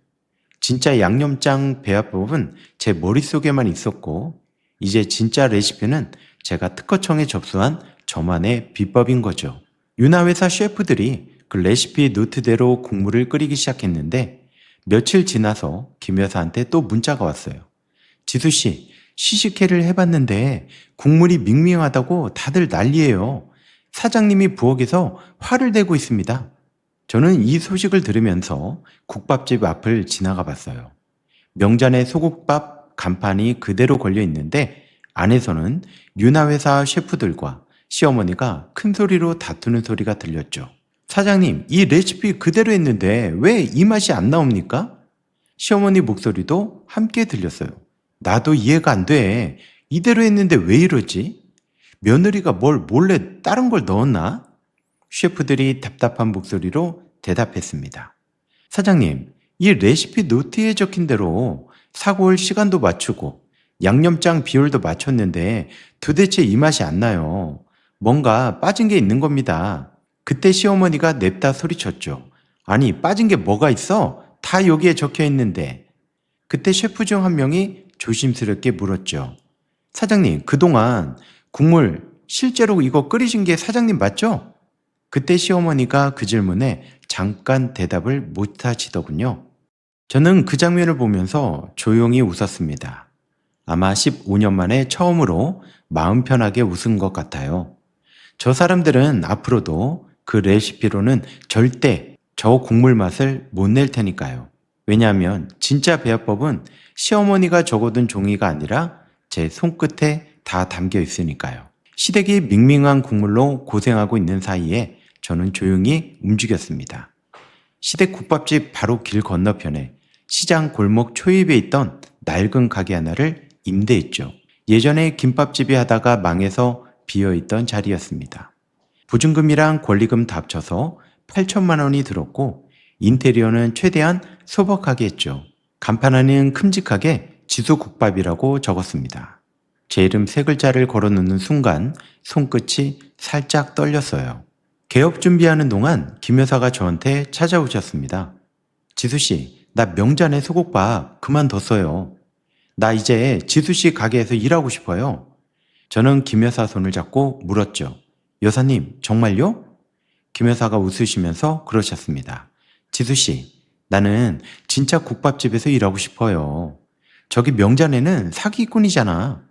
진짜 양념장 배합법은 제 머릿속에만 있었고 이제 진짜 레시피는 제가 특허청에 접수한 저만의 비법인 거죠. 윤화회사 셰프들이 그 레시피 노트대로 국물을 끓이기 시작했는데 며칠 지나서 김 여사한테 또 문자가 왔어요. 지수씨, 시식회를 해봤는데 국물이 밍밍하다고 다들 난리예요. 사장님이 부엌에서 화를 내고 있습니다. 저는 이 소식을 들으면서 국밥집 앞을 지나가 봤어요. 명잔의 소국밥 간판이 그대로 걸려 있는데 안에서는 윤화회사 셰프들과 시어머니가 큰 소리로 다투는 소리가 들렸죠. 사장님, 이 레시피 그대로 했는데 왜 이 맛이 안 나옵니까? 시어머니 목소리도 함께 들렸어요. 나도 이해가 안 돼. 이대로 했는데 왜 이러지? 며느리가 뭘 몰래 다른 걸 넣었나? 셰프들이 답답한 목소리로 대답했습니다. 사장님, 이 레시피 노트에 적힌 대로 사고 올 시간도 맞추고 양념장 비율도 맞췄는데 도대체 이 맛이 안 나요. 뭔가 빠진 게 있는 겁니다. 그때 시어머니가 냅다 소리쳤죠. 아니, 빠진 게 뭐가 있어? 다 여기에 적혀 있는데. 그때 셰프 중 한 명이 조심스럽게 물었죠. 사장님, 그동안 국물 실제로 이거 끓이신 게 사장님 맞죠? 그때 시어머니가 그 질문에 잠깐 대답을 못 하시더군요. 저는 그 장면을 보면서 조용히 웃었습니다. 아마 15년 만에 처음으로 마음 편하게 웃은 것 같아요. 저 사람들은 앞으로도 그 레시피로는 절대 저 국물 맛을 못 낼 테니까요. 왜냐하면 진짜 배합법은 시어머니가 적어둔 종이가 아니라 제 손끝에 다 담겨 있으니까요. 시댁이 밍밍한 국물로 고생하고 있는 사이에 저는 조용히 움직였습니다. 시댁 국밥집 바로 길 건너편에 시장 골목 초입에 있던 낡은 가게 하나를 임대했죠. 예전에 김밥집이 하다가 망해서 비어있던 자리였습니다. 보증금이랑 권리금 다 합쳐서 8천만 원이 들었고 인테리어는 최대한 소박하게 했죠. 간판 안에는 큼직하게 지수국밥이라고 적었습니다. 제 이름 세 글자를 걸어놓는 순간 손끝이 살짝 떨렸어요. 개업 준비하는 동안 김 여사가 저한테 찾아오셨습니다. 지수씨, 나 명잔의 소국밥 그만뒀어요. 나 이제 지수씨 가게에서 일하고 싶어요. 저는 김 여사 손을 잡고 물었죠. 여사님, 정말요? 김 여사가 웃으시면서 그러셨습니다. 지수씨, 나는 진짜 국밥집에서 일하고 싶어요. 저기 명잔에는 사기꾼이잖아.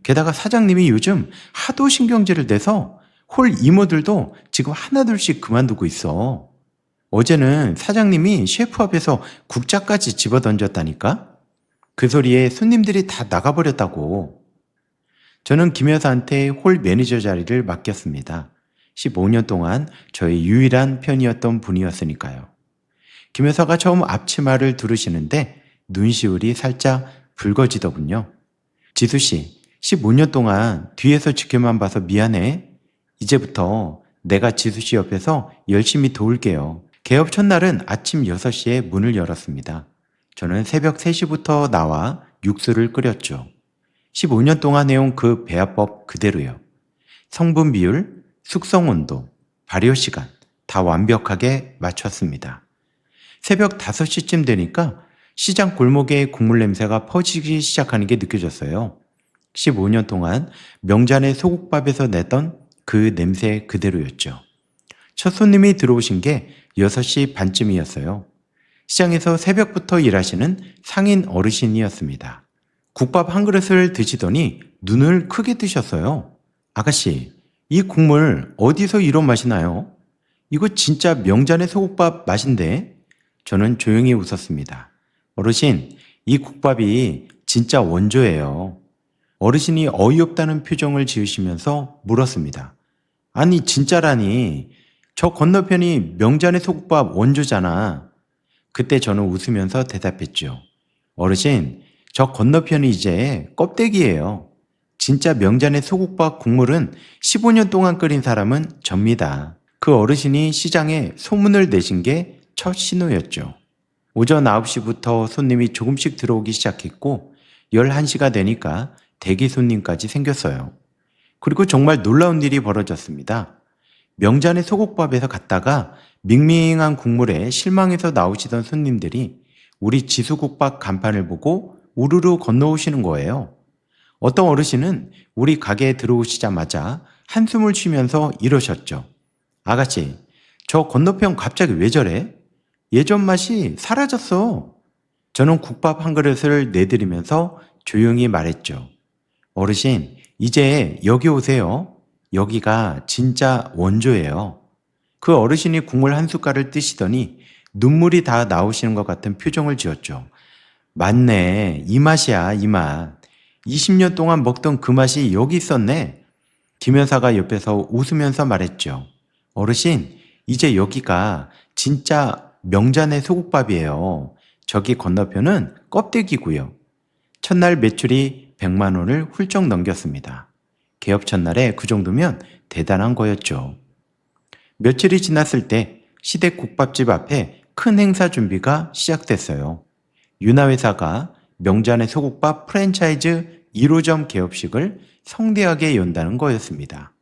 게다가 사장님이 요즘 하도 신경질을 내서 홀 이모들도 지금 하나둘씩 그만두고 있어. 어제는 사장님이 셰프 앞에서 국자까지 집어던졌다니까? 그 소리에 손님들이 다 나가버렸다고. 저는 김 여사한테 홀 매니저 자리를 맡겼습니다. 15년 동안 저의 유일한 편이었던 분이었으니까요. 김 여사가 처음 앞치마를 두르시는데 눈시울이 살짝 붉어지더군요. 지수씨, 15년 동안 뒤에서 지켜만 봐서 미안해. 이제부터 내가 지수씨 옆에서 열심히 도울게요. 개업 첫날은 아침 6시에 문을 열었습니다. 저는 새벽 3시부터 나와 육수를 끓였죠. 15년 동안 해온 그 배합법 그대로요. 성분 비율, 숙성 온도, 발효 시간 다 완벽하게 맞췄습니다. 새벽 5시쯤 되니까 시장 골목에 국물 냄새가 퍼지기 시작하는 게 느껴졌어요. 15년 동안 명잔의 소국밥에서 내던 그 냄새 그대로였죠. 첫 손님이 들어오신 게 6시 반쯤이었어요. 시장에서 새벽부터 일하시는 상인 어르신이었습니다. 국밥 한 그릇을 드시더니 눈을 크게 뜨셨어요. 아가씨, 이 국물 어디서 이런 맛이 나요? 이거 진짜 명잔의 소국밥 맛인데? 저는 조용히 웃었습니다. 어르신, 이 국밥이 진짜 원조예요. 어르신이 어이없다는 표정을 지으시면서 물었습니다. 아니, 진짜라니. 저 건너편이 명잔의 소국밥 원조잖아. 그때 저는 웃으면서 대답했죠. 어르신, 저 건너편이 이제 껍데기예요. 진짜 명잔의 소국밥 국물은 15년 동안 끓인 사람은 접니다. 그 어르신이 시장에 소문을 내신 게 첫 신호였죠. 오전 9시부터 손님이 조금씩 들어오기 시작했고 11시가 되니까 대기 손님까지 생겼어요. 그리고 정말 놀라운 일이 벌어졌습니다. 명잔의 소국밥에서 갔다가 밍밍한 국물에 실망해서 나오시던 손님들이 우리 지수국밥 간판을 보고 우르르 건너오시는 거예요. 어떤 어르신은 우리 가게에 들어오시자마자 한숨을 쉬면서 이러셨죠. 아가씨, 저 건너편 갑자기 왜 저래? 예전 맛이 사라졌어. 저는 국밥 한 그릇을 내드리면서 조용히 말했죠. 어르신, 이제 여기 오세요. 여기가 진짜 원조예요. 그 어르신이 국물 한 숟갈을 뜨시더니 눈물이 다 나오시는 것 같은 표정을 지었죠. 맞네. 이 맛이야, 이 맛. 20년 동안 먹던 그 맛이 여기 있었네. 김 여사가 옆에서 웃으면서 말했죠. 어르신, 이제 여기가 진짜 명잔의 소국밥이에요. 저기 건너편은 껍데기고요. 첫날 매출이 100만 원을 훌쩍 넘겼습니다. 개업 첫날에 그 정도면 대단한 거였죠. 며칠이 지났을 때 시댁 국밥집 앞에 큰 행사 준비가 시작됐어요. 윤화회사가 명잔의 소국밥 프랜차이즈 1호점 개업식을 성대하게 연다는 거였습니다.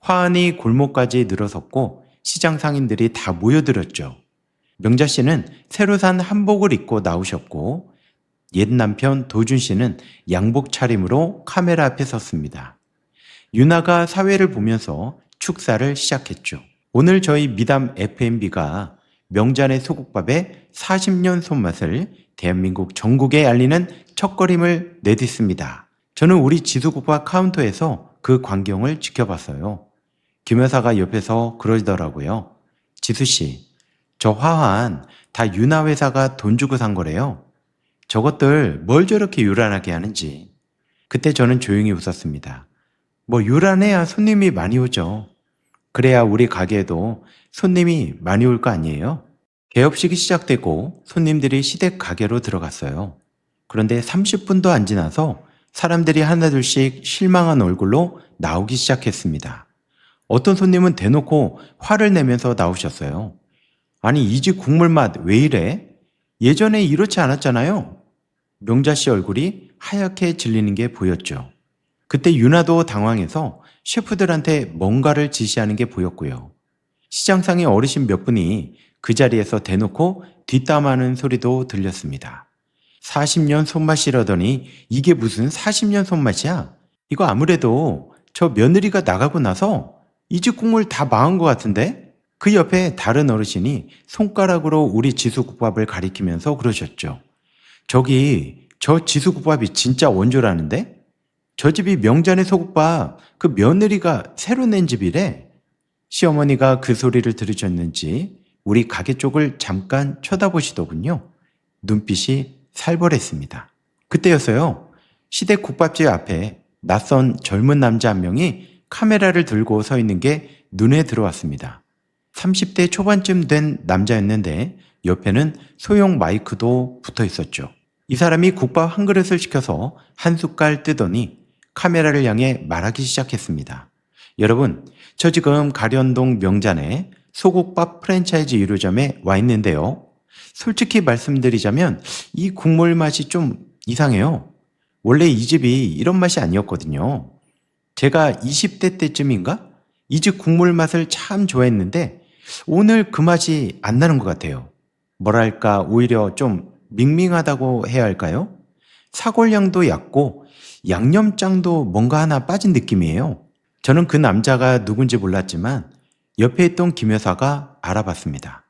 화환이 골목까지 늘어섰고 시장 상인들이 다 모여들었죠. 명자 씨는 새로 산 한복을 입고 나오셨고 옛 남편 도준 씨는 양복 차림으로 카메라 앞에 섰습니다. 윤아가 사회를 보면서 축사를 시작했죠. 오늘 저희 미담 F&B가 명잔의 소국밥의 40년 손맛을 대한민국 전국에 알리는 첫걸음을 내딛습니다. 저는 우리 지수국밥 카운터에서 그 광경을 지켜봤어요. 김 여사가 옆에서 그러더라고요. 지수씨, 저 화환 다 윤아 회사가 돈 주고 산 거래요. 저것들 뭘 저렇게 요란하게 하는지. 그때 저는 조용히 웃었습니다. 뭐 요란해야 손님이 많이 오죠. 그래야 우리 가게에도 손님이 많이 올 거 아니에요? 개업식이 시작되고 손님들이 시댁 가게로 들어갔어요. 그런데 30분도 안 지나서 사람들이 하나둘씩 실망한 얼굴로 나오기 시작했습니다. 어떤 손님은 대놓고 화를 내면서 나오셨어요. 아니, 이 집 국물 맛 왜 이래? 예전에 이렇지 않았잖아요. 명자 씨 얼굴이 하얗게 질리는 게 보였죠. 그때 유나도 당황해서 셰프들한테 뭔가를 지시하는 게 보였고요. 시장상의 어르신 몇 분이 그 자리에서 대놓고 뒷담하는 소리도 들렸습니다. 40년 손맛이라더니 이게 무슨 40년 손맛이야? 이거 아무래도 저 며느리가 나가고 나서 이 집 국물 다 망한 것 같은데? 그 옆에 다른 어르신이 손가락으로 우리 지수국밥을 가리키면서 그러셨죠. 저기 저 지수국밥이 진짜 원조라는데? 저 집이 명잔의 소국밥 그 며느리가 새로 낸 집이래. 시어머니가 그 소리를 들으셨는지 우리 가게 쪽을 잠깐 쳐다보시더군요. 눈빛이 살벌했습니다. 그때였어요. 시댁 국밥집 앞에 낯선 젊은 남자 한 명이 카메라를 들고 서 있는 게 눈에 들어왔습니다. 30대 초반쯤 된 남자였는데 옆에는 소형 마이크도 붙어 있었죠. 이 사람이 국밥 한 그릇을 시켜서 한 숟갈 뜨더니 카메라를 향해 말하기 시작했습니다. 여러분, 저 지금 가련동 명잔의 소국밥 프랜차이즈 1호점에 와 있는데요. 솔직히 말씀드리자면 이 국물 맛이 좀 이상해요. 원래 이 집이 이런 맛이 아니었거든요. 제가 20대 때쯤인가? 이 집 국물 맛을 참 좋아했는데 오늘 그 맛이 안 나는 것 같아요. 뭐랄까 오히려 좀 밍밍하다고 해야 할까요? 사골향도 얕고 양념장도 뭔가 하나 빠진 느낌이에요. 저는 그 남자가 누군지 몰랐지만 옆에 있던 김 여사가 알아봤습니다.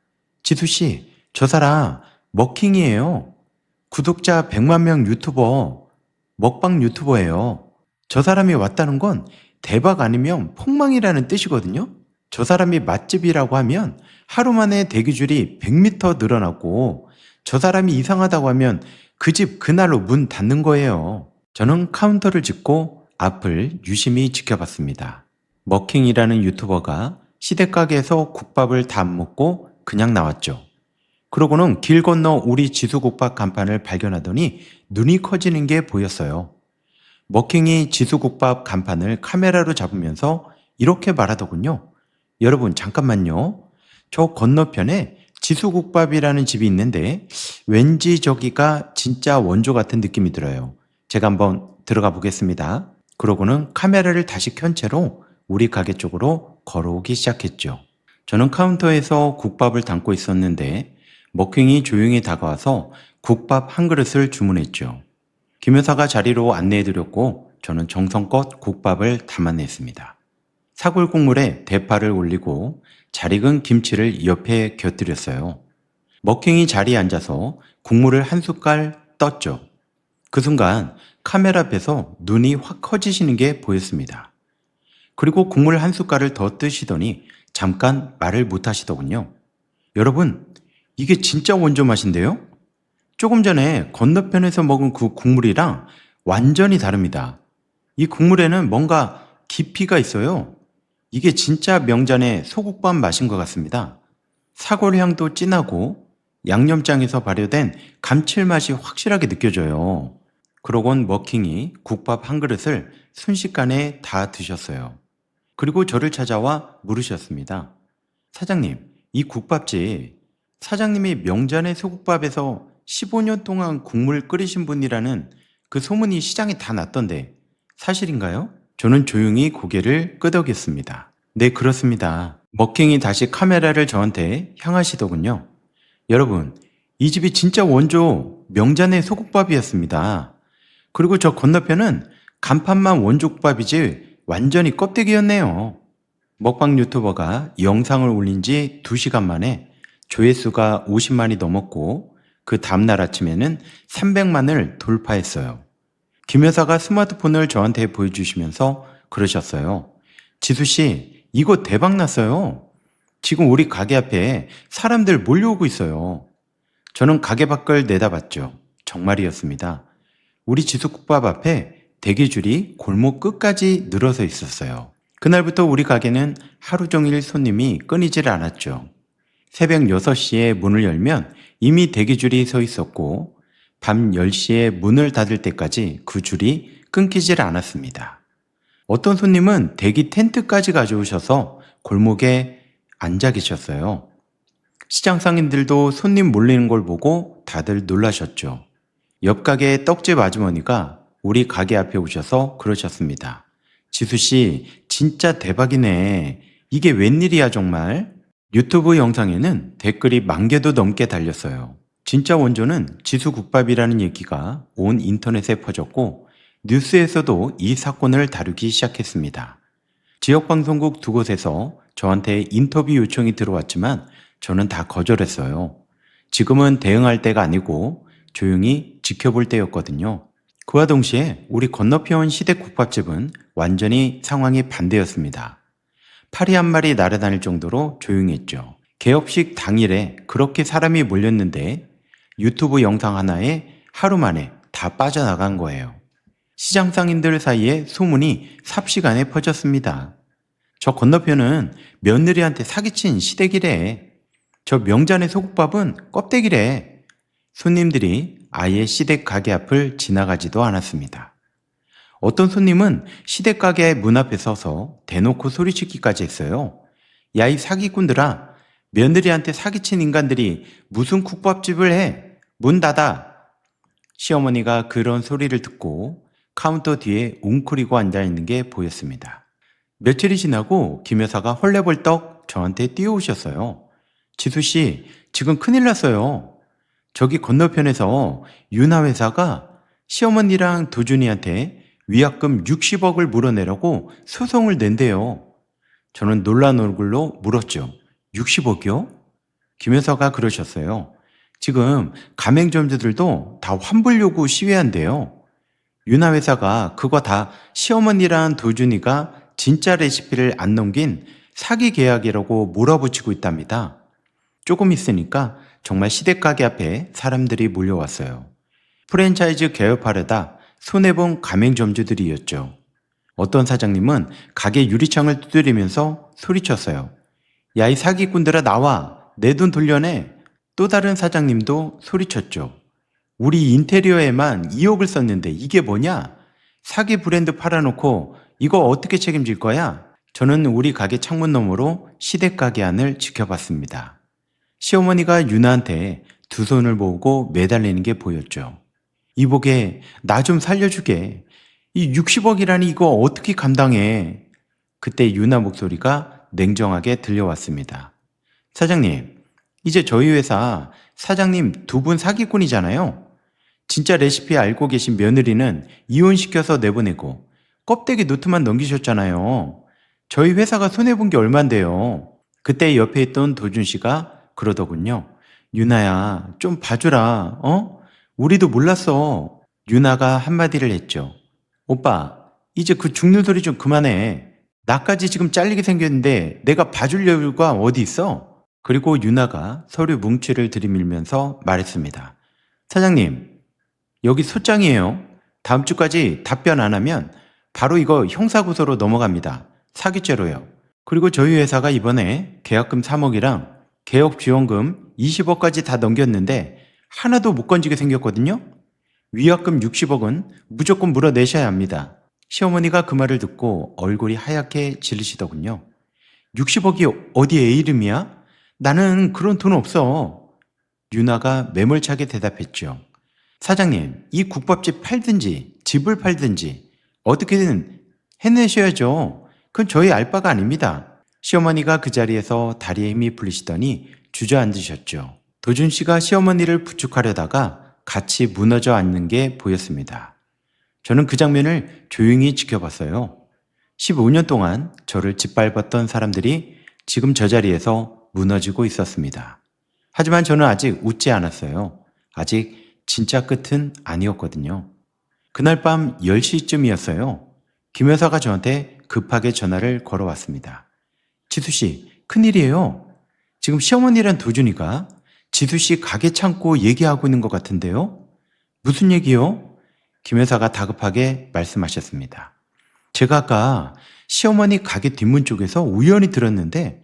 지수씨, 저 사람 먹킹이에요. 구독자 100만 명 유튜버, 먹방 유튜버예요. 저 사람이 왔다는 건 대박 아니면 폭망이라는 뜻이거든요. 저 사람이 맛집이라고 하면 하루 만에 대기줄이 100m 늘어났고 저 사람이 이상하다고 하면 그 집 그날로 문 닫는 거예요. 저는 카운터를 짚고 앞을 유심히 지켜봤습니다. 먹킹이라는 유튜버가 시댁가게에서 국밥을 다 안 먹고 그냥 나왔죠. 그러고는 길 건너 우리 지수국밥 간판을 발견하더니 눈이 커지는 게 보였어요. 먹킹이 지수국밥 간판을 카메라로 잡으면서 이렇게 말하더군요. 여러분 잠깐만요. 저 건너편에 지수국밥이라는 집이 있는데 왠지 저기가 진짜 원조 같은 느낌이 들어요. 제가 한번 들어가 보겠습니다. 그러고는 카메라를 다시 켠 채로 우리 가게 쪽으로 걸어오기 시작했죠. 저는 카운터에서 국밥을 담고 있었는데 먹킹이 조용히 다가와서 국밥 한 그릇을 주문했죠. 김 여사가 자리로 안내해드렸고 저는 정성껏 국밥을 담아냈습니다. 사골 국물에 대파를 올리고 잘 익은 김치를 옆에 곁들였어요. 먹킹이 자리에 앉아서 국물을 한 숟갈 떴죠. 그 순간 카메라 앞에서 눈이 확 커지시는 게 보였습니다. 그리고 국물 한 숟갈을 더 뜨시더니 잠깐 말을 못 하시더군요. 여러분, 이게 진짜 원조 맛인데요? 조금 전에 건너편에서 먹은 그 국물이랑 완전히 다릅니다. 이 국물에는 뭔가 깊이가 있어요. 이게 진짜 명잔의 소국밥 맛인 것 같습니다. 사골향도 진하고 양념장에서 발효된 감칠맛이 확실하게 느껴져요. 그러곤 먹킹이 국밥 한 그릇을 순식간에 다 드셨어요. 그리고 저를 찾아와 물으셨습니다. 사장님, 이 국밥집 사장님이 명잔의 소국밥에서 15년 동안 국물 끓이신 분이라는 그 소문이 시장에 다 났던데 사실인가요? 저는 조용히 고개를 끄덕였습니다. 네, 그렇습니다. 먹킹이 다시 카메라를 저한테 향하시더군요. 여러분, 이 집이 진짜 원조 명잔의 소국밥이었습니다. 그리고 저 건너편은 간판만 원조국밥이지 완전히 껍데기였네요. 먹방 유튜버가 영상을 올린 지 2시간 만에 조회수가 50만이 넘었고 그 다음날 아침에는 300만을 돌파했어요. 김 여사가 스마트폰을 저한테 보여주시면서 그러셨어요. 지수씨, 이거 대박 났어요. 지금 우리 가게 앞에 사람들 몰려오고 있어요. 저는 가게 밖을 내다봤죠. 정말이었습니다. 우리 지수국밥 앞에 대기줄이 골목 끝까지 늘어서 있었어요. 그날부터 우리 가게는 하루 종일 손님이 끊이질 않았죠. 새벽 6시에 문을 열면 이미 대기줄이 서 있었고 밤 10시에 문을 닫을 때까지 그 줄이 끊기질 않았습니다. 어떤 손님은 대기 텐트까지 가져오셔서 골목에 앉아 계셨어요. 시장 상인들도 손님 몰리는 걸 보고 다들 놀라셨죠. 옆 가게의 떡집 아주머니가 우리 가게 앞에 오셔서 그러셨습니다. 지수씨, 진짜 대박이네. 이게 웬일이야 정말? 유튜브 영상에는 댓글이 10,000개도 넘게 달렸어요. 진짜 원조는 지수국밥이라는 얘기가 온 인터넷에 퍼졌고 뉴스에서도 이 사건을 다루기 시작했습니다. 지역방송국 2곳에서 저한테 인터뷰 요청이 들어왔지만 저는 다 거절했어요. 지금은 대응할 때가 아니고 조용히 지켜볼 때였거든요. 그와 동시에 우리 건너편 시댁국밥집은 완전히 상황이 반대였습니다. 파리 한 마리 날아다닐 정도로 조용했죠. 개업식 당일에 그렇게 사람이 몰렸는데 유튜브 영상 하나에 하루 만에 다 빠져나간 거예요. 시장 상인들 사이에 소문이 삽시간에 퍼졌습니다. 저 건너편은 며느리한테 사기친 시댁이래. 저 명잔의 소국밥은 껍데기래. 손님들이 아예 시댁 가게 앞을 지나가지도 않았습니다. 어떤 손님은 시댁 가게 문 앞에 서서 대놓고 소리치기까지 했어요. 야, 이 사기꾼들아, 며느리한테 사기친 인간들이 무슨 국밥집을 해? 문 닫아. 시어머니가 그런 소리를 듣고 카운터 뒤에 웅크리고 앉아있는 게 보였습니다. 며칠이 지나고 김 여사가 헐레벌떡 저한테 뛰어오셨어요. 지수씨, 지금 큰일 났어요. 저기 건너편에서 윤아 회사가 시어머니랑 도준이한테 위약금 60억을 물어내라고 소송을 낸대요. 저는 놀란 얼굴로 물었죠. 60억이요? 김 여사가 그러셨어요. 지금 가맹점주들도 다 환불 요구 시위한대요. 윤아 회사가 그거 다 시어머니랑 도준이가 진짜 레시피를 안 넘긴 사기 계약이라고 몰아붙이고 있답니다. 조금 있으니까 정말 시댁 가게 앞에 사람들이 몰려왔어요. 프랜차이즈 개업하려다 손해본 가맹점주들이었죠. 어떤 사장님은 가게 유리창을 두드리면서 소리쳤어요. 야, 이 사기꾼들아 나와. 내 돈 돌려내. 또 다른 사장님도 소리쳤죠. 우리 인테리어에만 2억을 썼는데 이게 뭐냐? 사기 브랜드 팔아놓고 이거 어떻게 책임질 거야? 저는 우리 가게 창문 너머로 시댁 가게 안을 지켜봤습니다. 시어머니가 유나한테 두 손을 모으고 매달리는 게 보였죠. 이보게 나 좀 살려주게. 이 60억이라니 이거 어떻게 감당해? 그때 유나 목소리가 냉정하게 들려왔습니다. 사장님, 이제 저희 회사 사장님 2분 사기꾼이잖아요. 진짜 레시피 알고 계신 며느리는 이혼시켜서 내보내고 껍데기 노트만 넘기셨잖아요. 저희 회사가 손해본 게 얼만데요. 그때 옆에 있던 도준 씨가 그러더군요. 유나야, 좀 봐주라. 어? 우리도 몰랐어. 유나가 한마디를 했죠. 오빠, 이제 그 죽는 소리 좀 그만해. 나까지 지금 잘리게 생겼는데 내가 봐줄 여유가 어디 있어? 그리고 유나가 서류 뭉치를 들이밀면서 말했습니다. 사장님, 여기 소장이에요. 다음 주까지 답변 안 하면 바로 이거 형사고소로 넘어갑니다. 사기죄로요. 그리고 저희 회사가 이번에 계약금 3억이랑 개업 지원금 20억까지 다 넘겼는데 하나도 못 건지게 생겼거든요. 위약금 60억은 무조건 물어내셔야 합니다. 시어머니가 그 말을 듣고 얼굴이 하얗게 질리시더군요. 60억이 어디에 이름이야? 나는 그런 돈 없어. 유나가 매몰차게 대답했죠. 사장님, 이 국밥집 팔든지 집을 팔든지 어떻게든 해내셔야죠. 그건 저희 알바가 아닙니다. 시어머니가 그 자리에서 다리에 힘이 풀리시더니 주저앉으셨죠. 도준 씨가 시어머니를 부축하려다가 같이 무너져 앉는 게 보였습니다. 저는 그 장면을 조용히 지켜봤어요. 15년 동안 저를 짓밟았던 사람들이 지금 저 자리에서 무너지고 있었습니다. 하지만 저는 아직 웃지 않았어요. 아직 진짜 끝은 아니었거든요. 그날 밤 10시쯤이었어요. 김 여사가 저한테 급하게 전화를 걸어왔습니다. 지수씨, 큰일이에요. 지금 시어머니란 도준이가 지수씨 가게 창고 얘기하고 있는 것 같은데요? 무슨 얘기요? 김 여사가 다급하게 말씀하셨습니다. 제가 아까 시어머니 가게 뒷문 쪽에서 우연히 들었는데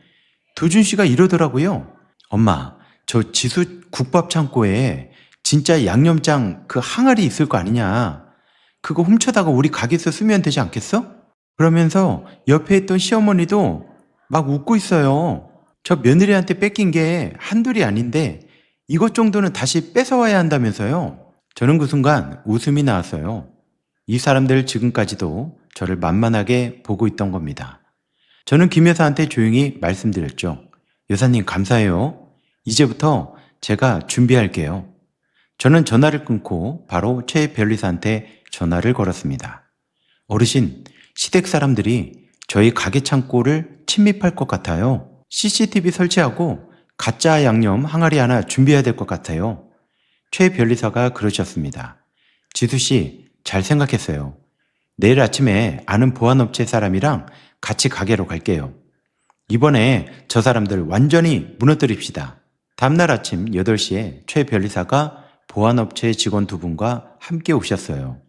도준 씨가 이러더라고요. 엄마, 저 지수 국밥 창고에 진짜 양념장 그 항아리 있을 거 아니냐. 그거 훔쳐다가 우리 가게에서 쓰면 되지 않겠어? 그러면서 옆에 있던 시어머니도 막 웃고 있어요. 저 며느리한테 뺏긴 게 한둘이 아닌데 이것 정도는 다시 뺏어와야 한다면서요? 저는 그 순간 웃음이 나왔어요. 이 사람들 지금까지도 저를 만만하게 보고 있던 겁니다. 저는 김 여사한테 조용히 말씀드렸죠. 여사님 감사해요. 이제부터 제가 준비할게요. 저는 전화를 끊고 바로 최 변리사한테 전화를 걸었습니다. 어르신, 시댁 사람들이 저희 가게 창고를 침입할 것 같아요. CCTV 설치하고 가짜 양념 항아리 하나 준비해야 될 것 같아요. 최 변리사가 그러셨습니다. 지수씨, 잘 생각했어요. 내일 아침에 아는 보안업체 사람이랑 같이 가게로 갈게요. 이번에 저 사람들 완전히 무너뜨립시다. 다음날 아침 8시에 최 변리사가 보안업체 직원 2분과 함께 오셨어요.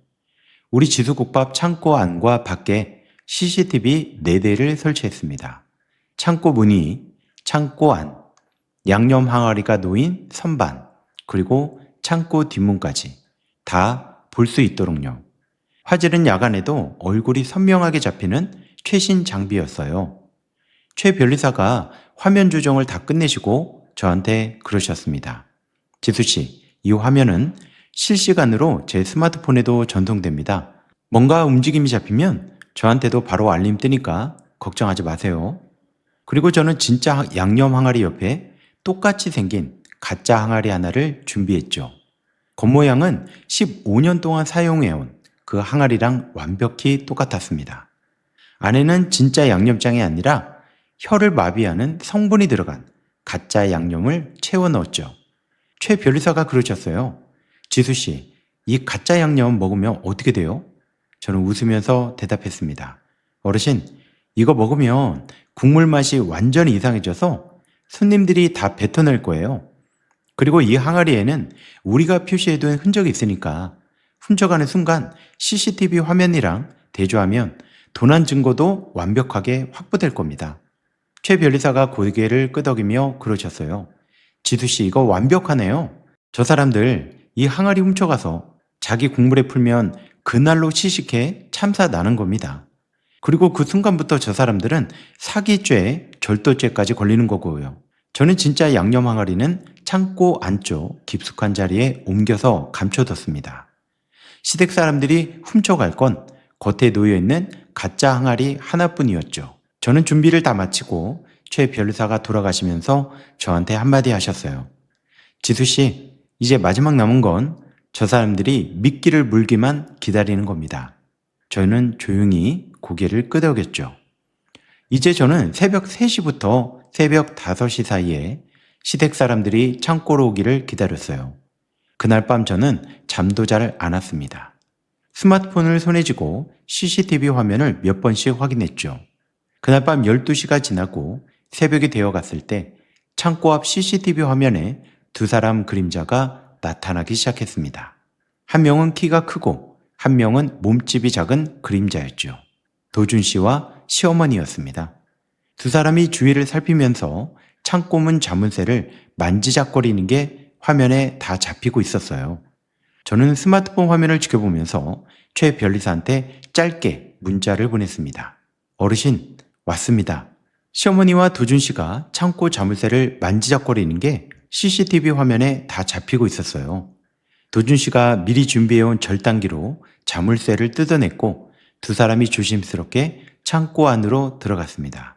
우리 지수국밥 창고 안과 밖에 CCTV 4대를 설치했습니다. 창고 문이, 창고 안, 양념 항아리가 놓인 선반, 그리고 창고 뒷문까지 다 볼 수 있도록요. 화질은 야간에도 얼굴이 선명하게 잡히는 최신 장비였어요. 최 변리사가 화면 조정을 다 끝내시고 저한테 그러셨습니다. 지수씨, 이 화면은 실시간으로 제 스마트폰에도 전송됩니다. 뭔가 움직임이 잡히면 저한테도 바로 알림 뜨니까 걱정하지 마세요. 그리고 저는 진짜 양념 항아리 옆에 똑같이 생긴 가짜 항아리 하나를 준비했죠. 겉모양은 15년 동안 사용해온 그 항아리랑 완벽히 똑같았습니다. 안에는 진짜 양념장이 아니라 혀를 마비하는 성분이 들어간 가짜 양념을 채워 넣었죠. 최 변리사가 그러셨어요. 지수씨, 이 가짜 양념 먹으면 어떻게 돼요? 저는 웃으면서 대답했습니다. 어르신, 이거 먹으면 국물 맛이 완전히 이상해져서 손님들이 다 뱉어낼 거예요. 그리고 이 항아리에는 우리가 표시해둔 흔적이 있으니까 훔쳐가는 순간 CCTV 화면이랑 대조하면 도난 증거도 완벽하게 확보될 겁니다. 최 변리사가 고개를 끄덕이며 그러셨어요. 지수씨, 이거 완벽하네요. 저 사람들 이 항아리 훔쳐가서 자기 국물에 풀면 그날로 시식해 참사 나는 겁니다. 그리고 그 순간부터 저 사람들은 사기죄, 절도죄까지 걸리는 거고요. 저는 진짜 양념 항아리는 창고 안쪽 깊숙한 자리에 옮겨서 감춰뒀습니다. 시댁 사람들이 훔쳐갈 건 겉에 놓여있는 가짜 항아리 하나뿐이었죠. 저는 준비를 다 마치고 최 변리사가 돌아가시면서 저한테 한마디 하셨어요. 지수씨, 이제 마지막 남은 건 저 사람들이 미끼를 물기만 기다리는 겁니다. 저는 조용히 고개를 끄덕였죠. 이제 저는 새벽 3시부터 새벽 5시 사이에 시댁 사람들이 창고로 오기를 기다렸어요. 그날 밤 저는 잠도 잘 안 왔습니다. 스마트폰을 손에 쥐고 CCTV 화면을 몇 번씩 확인했죠. 그날 밤 12시가 지나고 새벽이 되어 갔을 때 창고 앞 CCTV 화면에 2사람 그림자가 나타나기 시작했습니다. 한 명은 키가 크고 한 명은 몸집이 작은 그림자였죠. 도준 씨와 시어머니였습니다. 2사람이 주위를 살피면서 창고문 자문쇠를 만지작거리는 게 화면에 다 잡히고 있었어요. 저는 스마트폰 화면을 지켜보면서 최 변리사한테 짧게 문자를 보냈습니다. 어르신, 왔습니다. 시어머니와 도준 씨가 창고 자물쇠를 만지작거리는 게 CCTV 화면에 다 잡히고 있었어요. 도준 씨가 미리 준비해온 절단기로 자물쇠를 뜯어냈고 2사람이 조심스럽게 창고 안으로 들어갔습니다.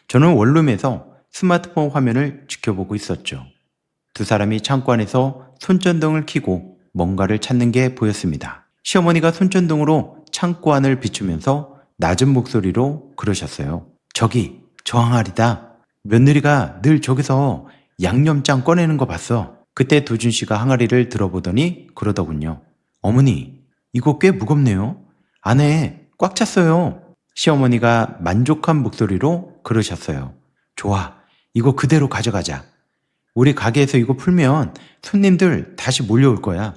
저는 원룸에서 스마트폰 화면을 지켜보고 있었죠. 2사람이 창고 안에서 손전등을 켜고 뭔가를 찾는 게 보였습니다. 시어머니가 손전등으로 창고 안을 비추면서 낮은 목소리로 그러셨어요. 저기, 저 항아리다. 며느리가 늘 저기서 양념장 꺼내는 거 봤어. 그때 도준 씨가 항아리를 들어보더니 그러더군요. 어머니, 이거 꽤 무겁네요. 안에 꽉 찼어요. 시어머니가 만족한 목소리로 그러셨어요. 좋아, 이거 그대로 가져가자. 우리 가게에서 이거 풀면 손님들 다시 몰려올 거야.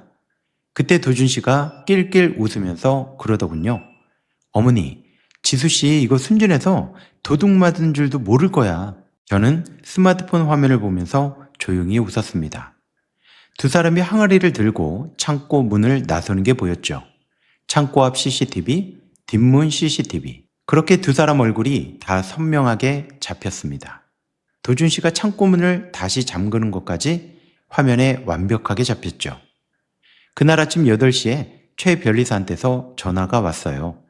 그때 도준 씨가 낄낄 웃으면서 그러더군요. 어머니, 지수 씨 이거 순진해서 도둑 맞은 줄도 모를 거야. 저는 스마트폰 화면을 보면서 조용히 웃었습니다. 2사람이 항아리를 들고 창고 문을 나서는 게 보였죠. 창고 앞 CCTV, 뒷문 CCTV. 그렇게 2사람 얼굴이 다 선명하게 잡혔습니다. 도준 씨가 창고 문을 다시 잠그는 것까지 화면에 완벽하게 잡혔죠. 그날 아침 8시에 최 변리사한테서 전화가 왔어요.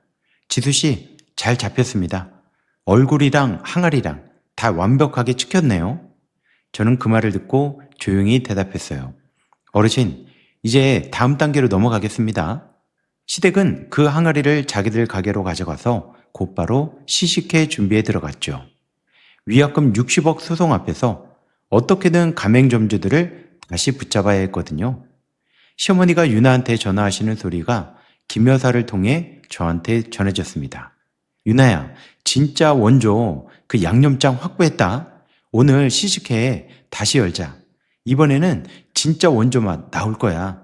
지수씨, 잘 잡혔습니다. 얼굴이랑 항아리랑 다 완벽하게 찍혔네요. 저는 그 말을 듣고 조용히 대답했어요. 어르신, 이제 다음 단계로 넘어가겠습니다. 시댁은 그 항아리를 자기들 가게로 가져가서 곧바로 시식회 준비에 들어갔죠. 위약금 60억 소송 앞에서 어떻게든 가맹점주들을 다시 붙잡아야 했거든요. 시어머니가 유나한테 전화하시는 소리가 김 여사를 통해 저한테 전해졌습니다. 유나야, 진짜 원조 그 양념장 확보했다. 오늘 시식회에 다시 열자. 이번에는 진짜 원조 맛 나올 거야.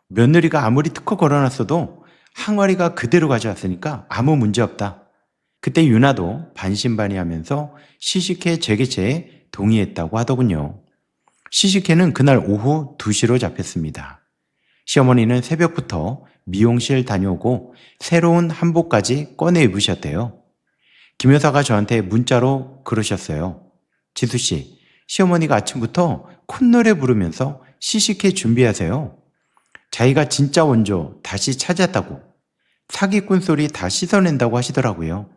며느리가 아무리 특허 걸어놨어도 항아리가 그대로 가져왔으니까 아무 문제 없다. 그때 유나도 반신반의하면서 시식회 재개최에 동의했다고 하더군요. 시식회는 그날 오후 2시로 잡혔습니다. 시어머니는 새벽부터 미용실 다녀오고 새로운 한복까지 꺼내 입으셨대요. 김 여사가 저한테 문자로 그러셨어요. 지수씨, 시어머니가 아침부터 콧노래 부르면서 시식회 준비하세요. 자기가 진짜 원조 다시 찾았다고 사기꾼 소리 다 씻어낸다고 하시더라고요.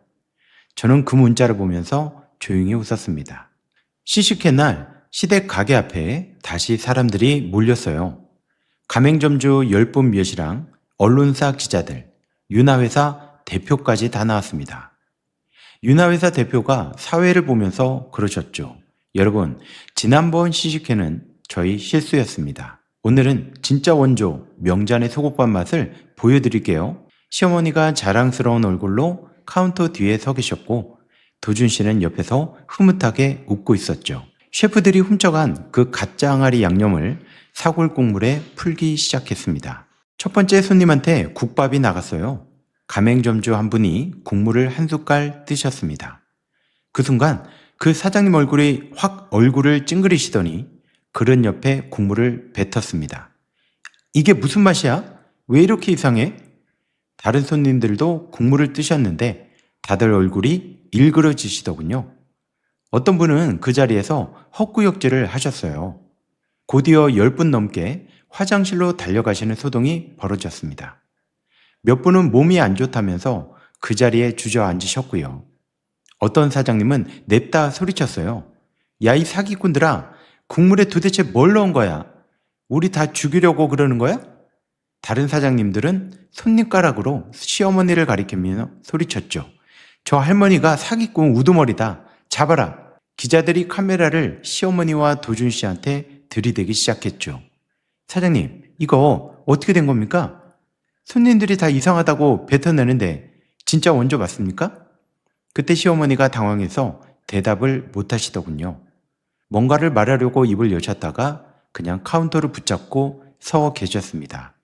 저는 그 문자를 보면서 조용히 웃었습니다. 시식회 날 시댁 가게 앞에 다시 사람들이 몰렸어요. 가맹점주 10분 몇이랑 언론사 기자들, 유나회사 대표까지 다 나왔습니다. 유나회사 대표가 사회를 보면서 그러셨죠. 여러분, 지난번 시식회는 저희 실수였습니다. 오늘은 진짜 원조 명잔의 소국밥 맛을 보여드릴게요. 시어머니가 자랑스러운 얼굴로 카운터 뒤에 서 계셨고 도준 씨는 옆에서 흐뭇하게 웃고 있었죠. 셰프들이 훔쳐간 그 가짜 항아리 양념을 사골 국물에 풀기 시작했습니다. 첫 번째 손님한테 국밥이 나갔어요. 가맹점주 한 분이 국물을 한 숟갈 뜨셨습니다. 그 순간 그 사장님 얼굴이 확 얼굴을 찡그리시더니 그릇 옆에 국물을 뱉었습니다. 이게 무슨 맛이야? 왜 이렇게 이상해? 다른 손님들도 국물을 뜨셨는데 다들 얼굴이 일그러지시더군요. 어떤 분은 그 자리에서 헛구역질을 하셨어요. 곧이어 10분 넘게 화장실로 달려가시는 소동이 벌어졌습니다. 몇 분은 몸이 안 좋다면서 그 자리에 주저앉으셨고요. 어떤 사장님은 냅다 소리쳤어요. 야, 이 사기꾼들아, 국물에 도대체 뭘 넣은 거야? 우리 다 죽이려고 그러는 거야? 다른 사장님들은 손님가락으로 시어머니를 가리키며 소리쳤죠. 저 할머니가 사기꾼 우두머리다. 잡아라. 기자들이 카메라를 시어머니와 도준 씨한테 들이대기 시작했죠. 사장님, 이거 어떻게 된 겁니까? 손님들이 다 이상하다고 뱉어내는데 진짜 원조 맞습니까? 그때 시어머니가 당황해서 대답을 못 하시더군요. 뭔가를 말하려고 입을 여셨다가 그냥 카운터를 붙잡고 서 계셨습니다.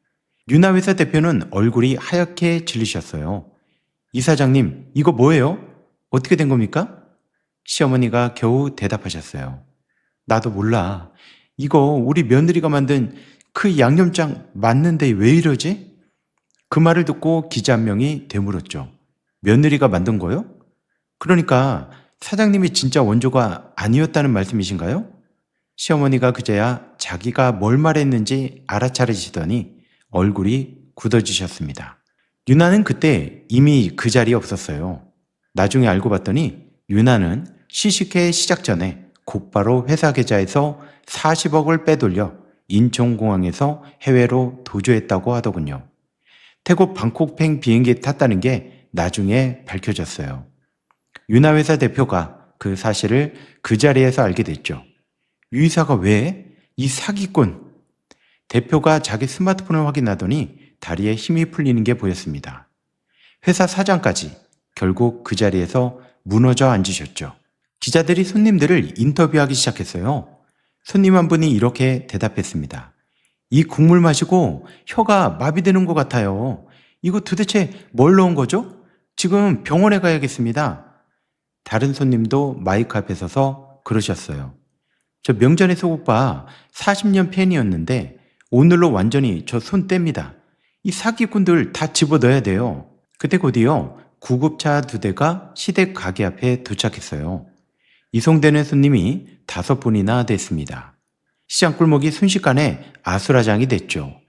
유나회사 대표는 얼굴이 하얗게 질리셨어요. 이 사장님, 이거 뭐예요? 어떻게 된 겁니까? 시어머니가 겨우 대답하셨어요. 나도 몰라. 이거 우리 며느리가 만든 그 양념장 맞는데 왜 이러지? 그 말을 듣고 기자 한 명이 되물었죠. 며느리가 만든 거요? 그러니까 사장님이 진짜 원조가 아니었다는 말씀이신가요? 시어머니가 그제야 자기가 뭘 말했는지 알아차리시더니 얼굴이 굳어지셨습니다. 유나는 그때 이미 그 자리에 없었어요. 나중에 알고 봤더니 유나는 시식회 시작 전에 곧바로 회사 계좌에서 40억을 빼돌려 인천공항에서 해외로 도주했다고 하더군요. 태국 방콕행 비행기 탔다는 게 나중에 밝혀졌어요. 유나회사 대표가 그 사실을 그 자리에서 알게 됐죠. 유 이사가 왜? 이 사기꾼! 대표가 자기 스마트폰을 확인하더니 다리에 힘이 풀리는 게 보였습니다. 회사 사장까지 결국 그 자리에서 무너져 앉으셨죠. 기자들이 손님들을 인터뷰하기 시작했어요. 손님 한 분이 이렇게 대답했습니다. 이 국물 마시고 혀가 마비되는 것 같아요. 이거 도대체 뭘 넣은 거죠? 지금 병원에 가야겠습니다. 다른 손님도 마이크 앞에 서서 그러셨어요. 저 명전의 소국밥 40년 팬이었는데 오늘로 완전히 저 손 뗍니다. 이 사기꾼들 다 집어넣어야 돼요. 그때 곧이어 구급차 2대가 시댁 가게 앞에 도착했어요. 이송되는 손님이 5분이나 됐습니다. 시장 꿀목이 순식간에 아수라장이 됐죠.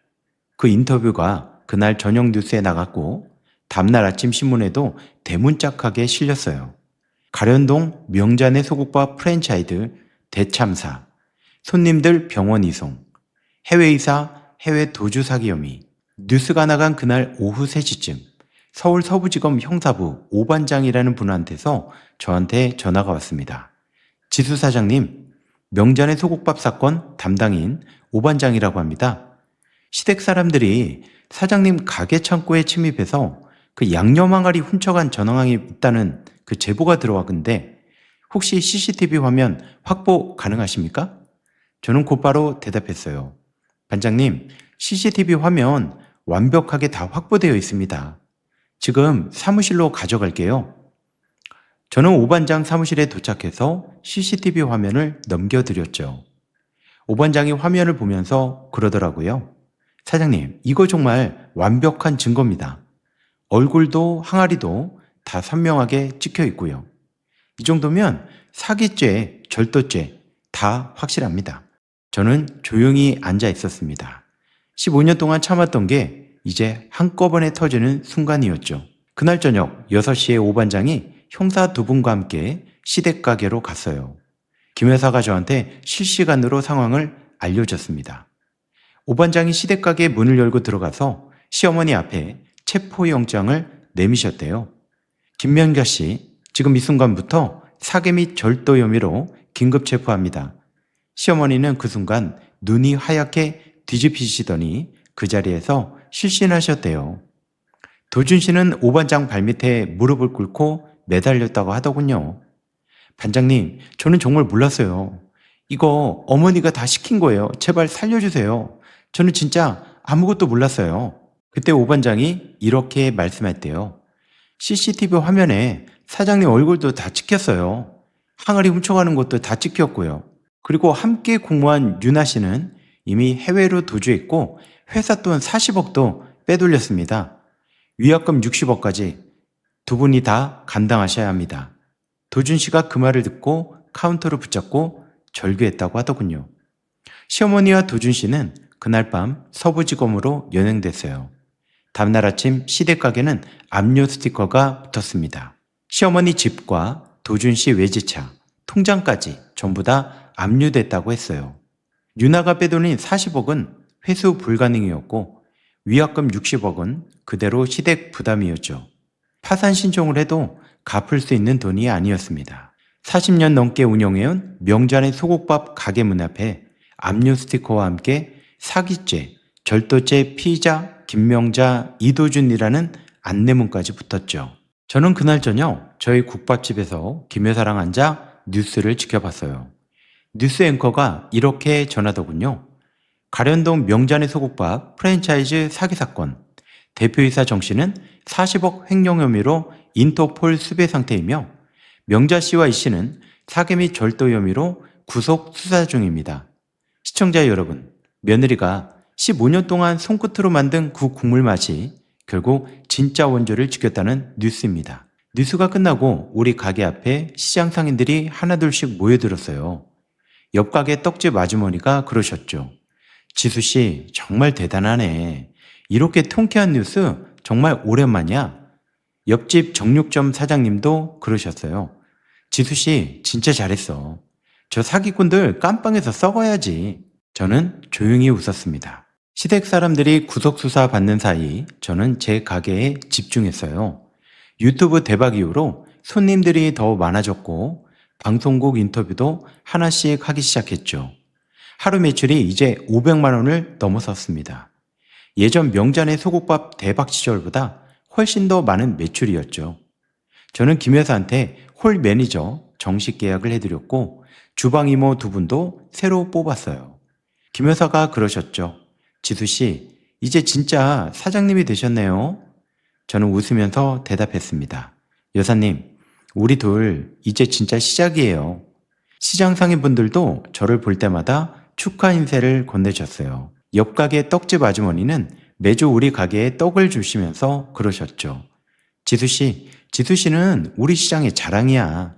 그 인터뷰가 그날 저녁 뉴스에 나갔고 다음날 아침 신문에도 대문짝하게 실렸어요. 가련동 명잔의 소국밥 프랜차이즈 대참사, 손님들 병원 이송, 해외이사 해외 도주 사기 혐의. 뉴스가 나간 그날 오후 3시쯤 서울 서부지검 형사부 오반장이라는 분한테서 저한테 전화가 왔습니다. 지수 사장님, 명잔의 소국밥 사건 담당인 오반장이라고 합니다. 시댁 사람들이 사장님 가게 창고에 침입해서 그 양념 항아리 훔쳐간 전황이 있다는 그 제보가 들어왔는데 혹시 CCTV 화면 확보 가능하십니까? 저는 곧바로 대답했어요. 반장님, CCTV 화면 완벽하게 다 확보되어 있습니다. 지금 사무실로 가져갈게요. 저는 오반장 사무실에 도착해서 CCTV 화면을 넘겨드렸죠. 오반장이 화면을 보면서 그러더라고요. 사장님, 이거 정말 완벽한 증거입니다. 얼굴도 항아리도 다 선명하게 찍혀 있고요. 이 정도면 사기죄, 절도죄 다 확실합니다. 저는 조용히 앉아 있었습니다. 15년 동안 참았던 게 이제 한꺼번에 터지는 순간이었죠. 그날 저녁 6시에 오반장이 형사 2분과 함께 시댁가게로 갔어요. 김 여사가 저한테 실시간으로 상황을 알려줬습니다. 오반장이 시댁가게 문을 열고 들어가서 시어머니 앞에 체포영장을 내미셨대요. 김명자 씨, 지금 이 순간부터 사기 및 절도 혐의로 긴급 체포합니다. 시어머니는 그 순간 눈이 하얗게 뒤집히시더니 그 자리에서 실신하셨대요. 도준 씨는 오반장 발밑에 무릎을 꿇고 매달렸다고 하더군요. 반장님, 저는 정말 몰랐어요. 이거 어머니가 다 시킨 거예요. 제발 살려주세요. 저는 진짜 아무것도 몰랐어요. 그때 오반장이 이렇게 말씀했대요. CCTV 화면에 사장님 얼굴도 다 찍혔어요. 항아리 훔쳐가는 것도 다 찍혔고요. 그리고 함께 공모한 유나 씨는 이미 해외로 도주했고 회사 돈 40억도 빼돌렸습니다. 위약금 60억까지 두 분이 다 감당하셔야 합니다. 도준 씨가 그 말을 듣고 카운터를 붙잡고 절규했다고 하더군요. 시어머니와 도준 씨는 그날 밤 서부지검으로 연행됐어요. 다음날 아침 시댁가게는 압류 스티커가 붙었습니다. 시어머니 집과 도준 씨 외제차, 통장까지 전부 다 압류됐다고 했어요. 유나가 빼돌린 40억은 회수 불가능이었고 위약금 60억은 그대로 시댁 부담이었죠. 파산 신청을 해도 갚을 수 있는 돈이 아니었습니다. 40년 넘게 운영해온 명잔의 소국밥 가게 문 앞에 압류 스티커와 함께 사기죄, 절도죄 피의자 김명자, 이도준이라는 안내문까지 붙었죠. 저는 그날 저녁 저희 국밥집에서 김 여사랑 앉아 뉴스를 지켜봤어요. 뉴스 앵커가 이렇게 전하더군요. 가련동 명잔의 소국밥 프랜차이즈 사기 사건. 대표이사 정 씨는 40억 횡령 혐의로 인터폴 수배 상태이며 명자 씨와 이 씨는 사기 및 절도 혐의로 구속 수사 중입니다. 시청자 여러분, 며느리가 15년 동안 손끝으로 만든 그 국물 맛이 결국 진짜 원조를 지켰다는 뉴스입니다. 뉴스가 끝나고 우리 가게 앞에 시장 상인들이 하나둘씩 모여들었어요. 옆 가게 떡집 아주머니가 그러셨죠. 지수씨 정말 대단하네. 이렇게 통쾌한 뉴스 정말 오랜만이야. 옆집 정육점 사장님도 그러셨어요. 지수씨 진짜 잘했어. 저 사기꾼들 깜빵에서 썩어야지. 저는 조용히 웃었습니다. 시댁 사람들이 구속수사 받는 사이 저는 제 가게에 집중했어요. 유튜브 대박 이후로 손님들이 더 많아졌고 방송국 인터뷰도 하나씩 하기 시작했죠. 하루 매출이 이제 500만 원을 넘어섰습니다. 예전 명잔의 소국밥 대박 시절보다 훨씬 더 많은 매출이었죠. 저는 김 여사한테 홀 매니저 정식 계약을 해드렸고 주방 이모 2분도 새로 뽑았어요. 김 여사가 그러셨죠. 지수씨, 이제 진짜 사장님이 되셨네요. 저는 웃으면서 대답했습니다. 여사님, 우리 둘 이제 진짜 시작이에요. 시장 상인분들도 저를 볼 때마다 축하 인사를 건네셨어요. 옆 가게 떡집 아주머니는 매주 우리 가게에 떡을 주시면서 그러셨죠. 지수씨는 우리 시장의 자랑이야.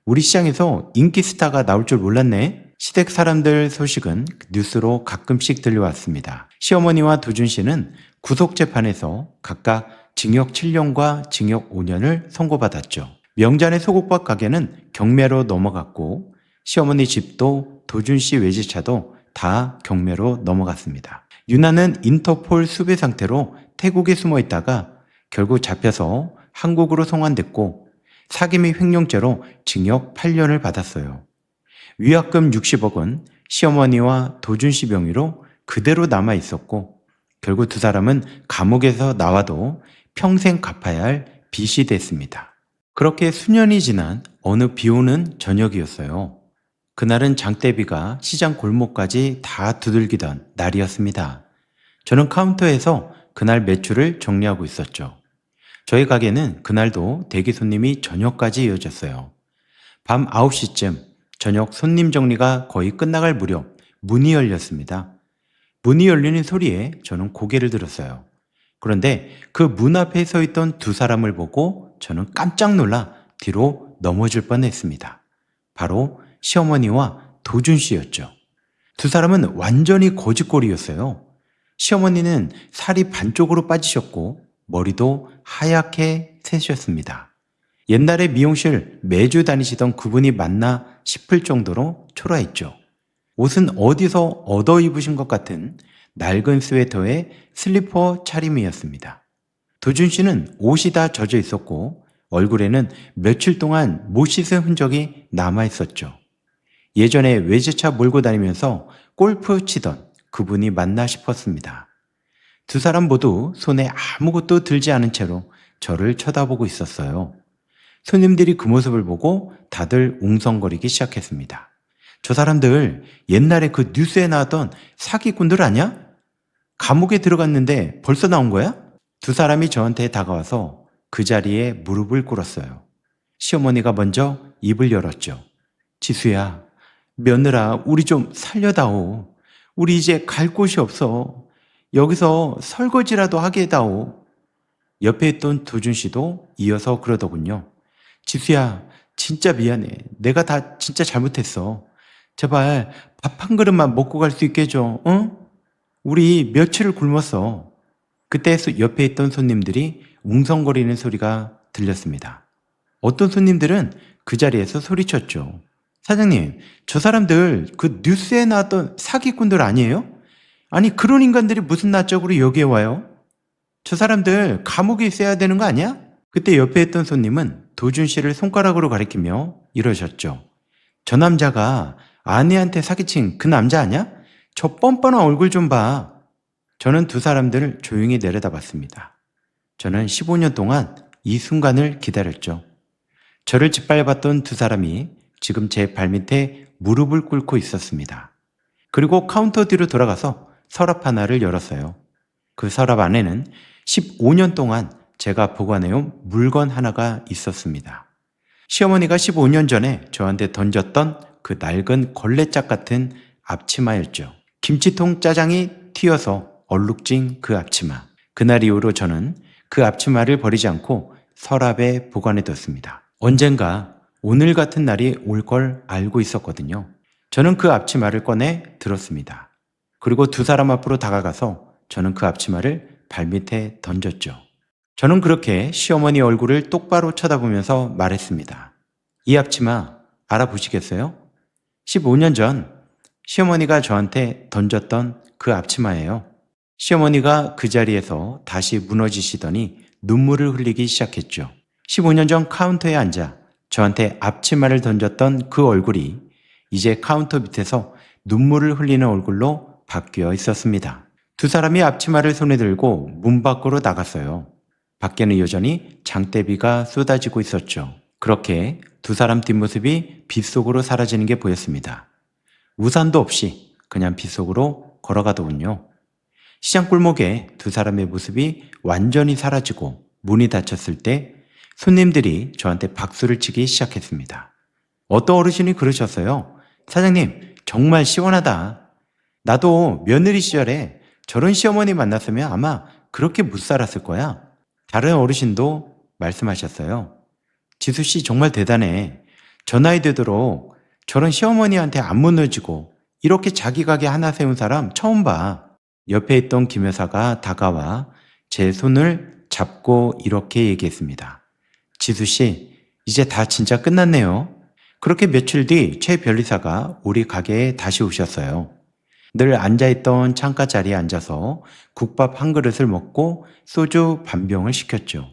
우리 시장에서 인기 스타가 나올 줄 몰랐네. 시댁 사람들 소식은 뉴스로 가끔씩 들려왔습니다. 시어머니와 도준 씨는 구속재판에서 각각 징역 7년과 징역 5년을 선고받았죠. 명잔의 소국밥 가게는 경매로 넘어갔고 시어머니 집도 도준 씨 외제차도 다 경매로 넘어갔습니다. 유나는 인터폴 수배 상태로 태국에 숨어 있다가 결국 잡혀서 한국으로 송환됐고 사기 및 횡령죄로 징역 8년을 받았어요. 위약금 60억은 시어머니와 도준 씨 명의로 그대로 남아 있었고 결국 두 사람은 감옥에서 나와도 평생 갚아야 할 빚이 됐습니다. 그렇게 수년이 지난 어느 비 오는 저녁이었어요. 그날은 장대비가 시장 골목까지 다 두들기던 날이었습니다. 저는 카운터에서 그날 매출을 정리하고 있었죠. 저희 가게는 그날도 대기 손님이 저녁까지 이어졌어요. 밤 9시쯤 저녁 손님 정리가 거의 끝나갈 무렵 문이 열렸습니다. 문이 열리는 소리에 저는 고개를 들었어요. 그런데 그 문 앞에 서 있던 두 사람을 보고 저는 깜짝 놀라 뒤로 넘어질 뻔했습니다. 바로 시어머니와 도준 씨였죠. 두 사람은 완전히 거지꼴이었어요. 시어머니는 살이 반쪽으로 빠지셨고 머리도 하얗게 새셨습니다. 옛날에 미용실 매주 다니시던 그분이 맞나 싶을 정도로 초라했죠. 옷은 어디서 얻어 입으신 것 같은 낡은 스웨터에 슬리퍼 차림이었습니다. 도준 씨는 옷이 다 젖어 있었고 얼굴에는 며칠 동안 못 씻은 흔적이 남아 있었죠. 예전에 외제차 몰고 다니면서 골프 치던 그분이 맞나 싶었습니다. 두 사람 모두 손에 아무것도 들지 않은 채로 저를 쳐다보고 있었어요. 손님들이 그 모습을 보고 다들 웅성거리기 시작했습니다. 저 사람들 옛날에 그 뉴스에 나왔던 사기꾼들 아니야? 감옥에 들어갔는데 벌써 나온 거야? 두 사람이 저한테 다가와서 그 자리에 무릎을 꿇었어요. 시어머니가 먼저 입을 열었죠. 지수야, 며느라 우리 좀 살려다오. 우리 이제 갈 곳이 없어. 여기서 설거지라도 하게 해다오. 옆에 있던 도준 씨도 이어서 그러더군요. 지수야, 진짜 미안해. 내가 다 진짜 잘못했어. 제발 밥 한 그릇만 먹고 갈 수 있게 해줘. 응? 우리 며칠을 굶었어. 그때 옆에 있던 손님들이 웅성거리는 소리가 들렸습니다. 어떤 손님들은 그 자리에서 소리쳤죠. 사장님, 저 사람들 그 뉴스에 나왔던 사기꾼들 아니에요? 아니 그런 인간들이 무슨 낯짝으로 여기에 와요? 저 사람들 감옥에 있어야 되는 거 아니야? 그때 옆에 있던 손님은 도준 씨를 손가락으로 가리키며 이러셨죠. 저 남자가 아내한테 사기친 그 남자 아니야? 저 뻔뻔한 얼굴 좀 봐. 저는 두 사람들을 조용히 내려다봤습니다. 저는 15년 동안 이 순간을 기다렸죠. 저를 짓밟았던 두 사람이 지금 제 발밑에 무릎을 꿇고 있었습니다. 그리고 카운터 뒤로 돌아가서 서랍 하나를 열었어요. 그 서랍 안에는 15년 동안 제가 보관해온 물건 하나가 있었습니다. 시어머니가 15년 전에 저한테 던졌던 그 낡은 걸레짝 같은 앞치마였죠. 김치통 짜장이 튀어서 얼룩진 그 앞치마. 그날 이후로 저는 그 앞치마를 버리지 않고 서랍에 보관해뒀습니다. 언젠가 오늘 같은 날이 올 걸 알고 있었거든요. 저는 그 앞치마를 꺼내 들었습니다. 그리고 두 사람 앞으로 다가가서 저는 그 앞치마를 발밑에 던졌죠. 저는 그렇게 시어머니 얼굴을 똑바로 쳐다보면서 말했습니다. 이 앞치마 알아보시겠어요? 15년 전 시어머니가 저한테 던졌던 그 앞치마예요. 시어머니가 그 자리에서 다시 무너지시더니 눈물을 흘리기 시작했죠. 15년 전 카운터에 앉아 저한테 앞치마를 던졌던 그 얼굴이 이제 카운터 밑에서 눈물을 흘리는 얼굴로 바뀌어 있었습니다. 두 사람이 앞치마를 손에 들고 문 밖으로 나갔어요. 밖에는 여전히 장대비가 쏟아지고 있었죠. 그렇게 두 사람 뒷모습이 빗속으로 사라지는 게 보였습니다. 우산도 없이 그냥 빗속으로 걸어가더군요. 시장 골목에 두 사람의 모습이 완전히 사라지고 문이 닫혔을 때 손님들이 저한테 박수를 치기 시작했습니다. 어떤 어르신이 그러셨어요. 사장님, 정말 시원하다. 나도 며느리 시절에 저런 시어머니 만났으면 아마 그렇게 못 살았을 거야. 다른 어르신도 말씀하셨어요. 지수씨 정말 대단해. 저 나이 되도록 저런 시어머니한테 안 무너지고 이렇게 자기 가게 하나 세운 사람 처음 봐. 옆에 있던 김 여사가 다가와 제 손을 잡고 이렇게 얘기했습니다. 지수 씨, 이제 다 진짜 끝났네요. 그렇게 며칠 뒤 최 변리사가 우리 가게에 다시 오셨어요. 늘 앉아있던 창가 자리에 앉아서 국밥 한 그릇을 먹고 소주 반 병을 시켰죠.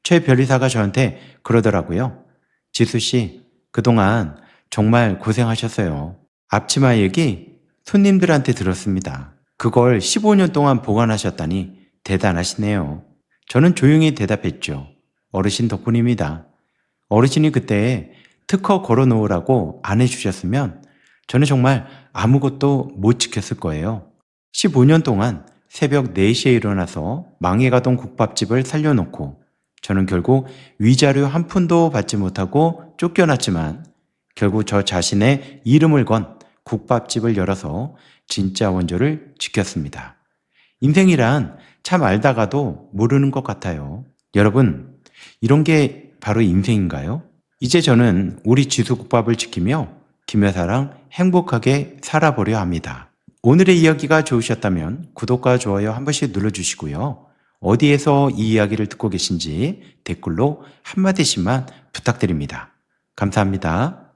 최 변리사가 저한테 그러더라고요. 지수 씨, 그동안 정말 고생하셨어요. 앞치마 얘기 손님들한테 들었습니다. 그걸 15년 동안 보관하셨다니 대단하시네요. 저는 조용히 대답했죠. 어르신 덕분입니다. 어르신이 그때 특허 걸어 놓으라고 안 해주셨으면 저는 정말 아무것도 못 지켰을 거예요. 15년 동안 새벽 4시에 일어나서 망해가던 국밥집을 살려놓고 저는 결국 위자료 한 푼도 받지 못하고 쫓겨났지만 결국 저 자신의 이름을 건 국밥집을 열어서 진짜 원조를 지켰습니다. 인생이란 참 알다가도 모르는 것 같아요. 여러분, 이런 게 바로 인생인가요? 이제 저는 우리 지수국밥을 지키며 김여사랑 행복하게 살아보려 합니다. 오늘의 이야기가 좋으셨다면 구독과 좋아요 한 번씩 눌러주시고요. 어디에서 이 이야기를 듣고 계신지 댓글로 한마디씩만 부탁드립니다. 감사합니다.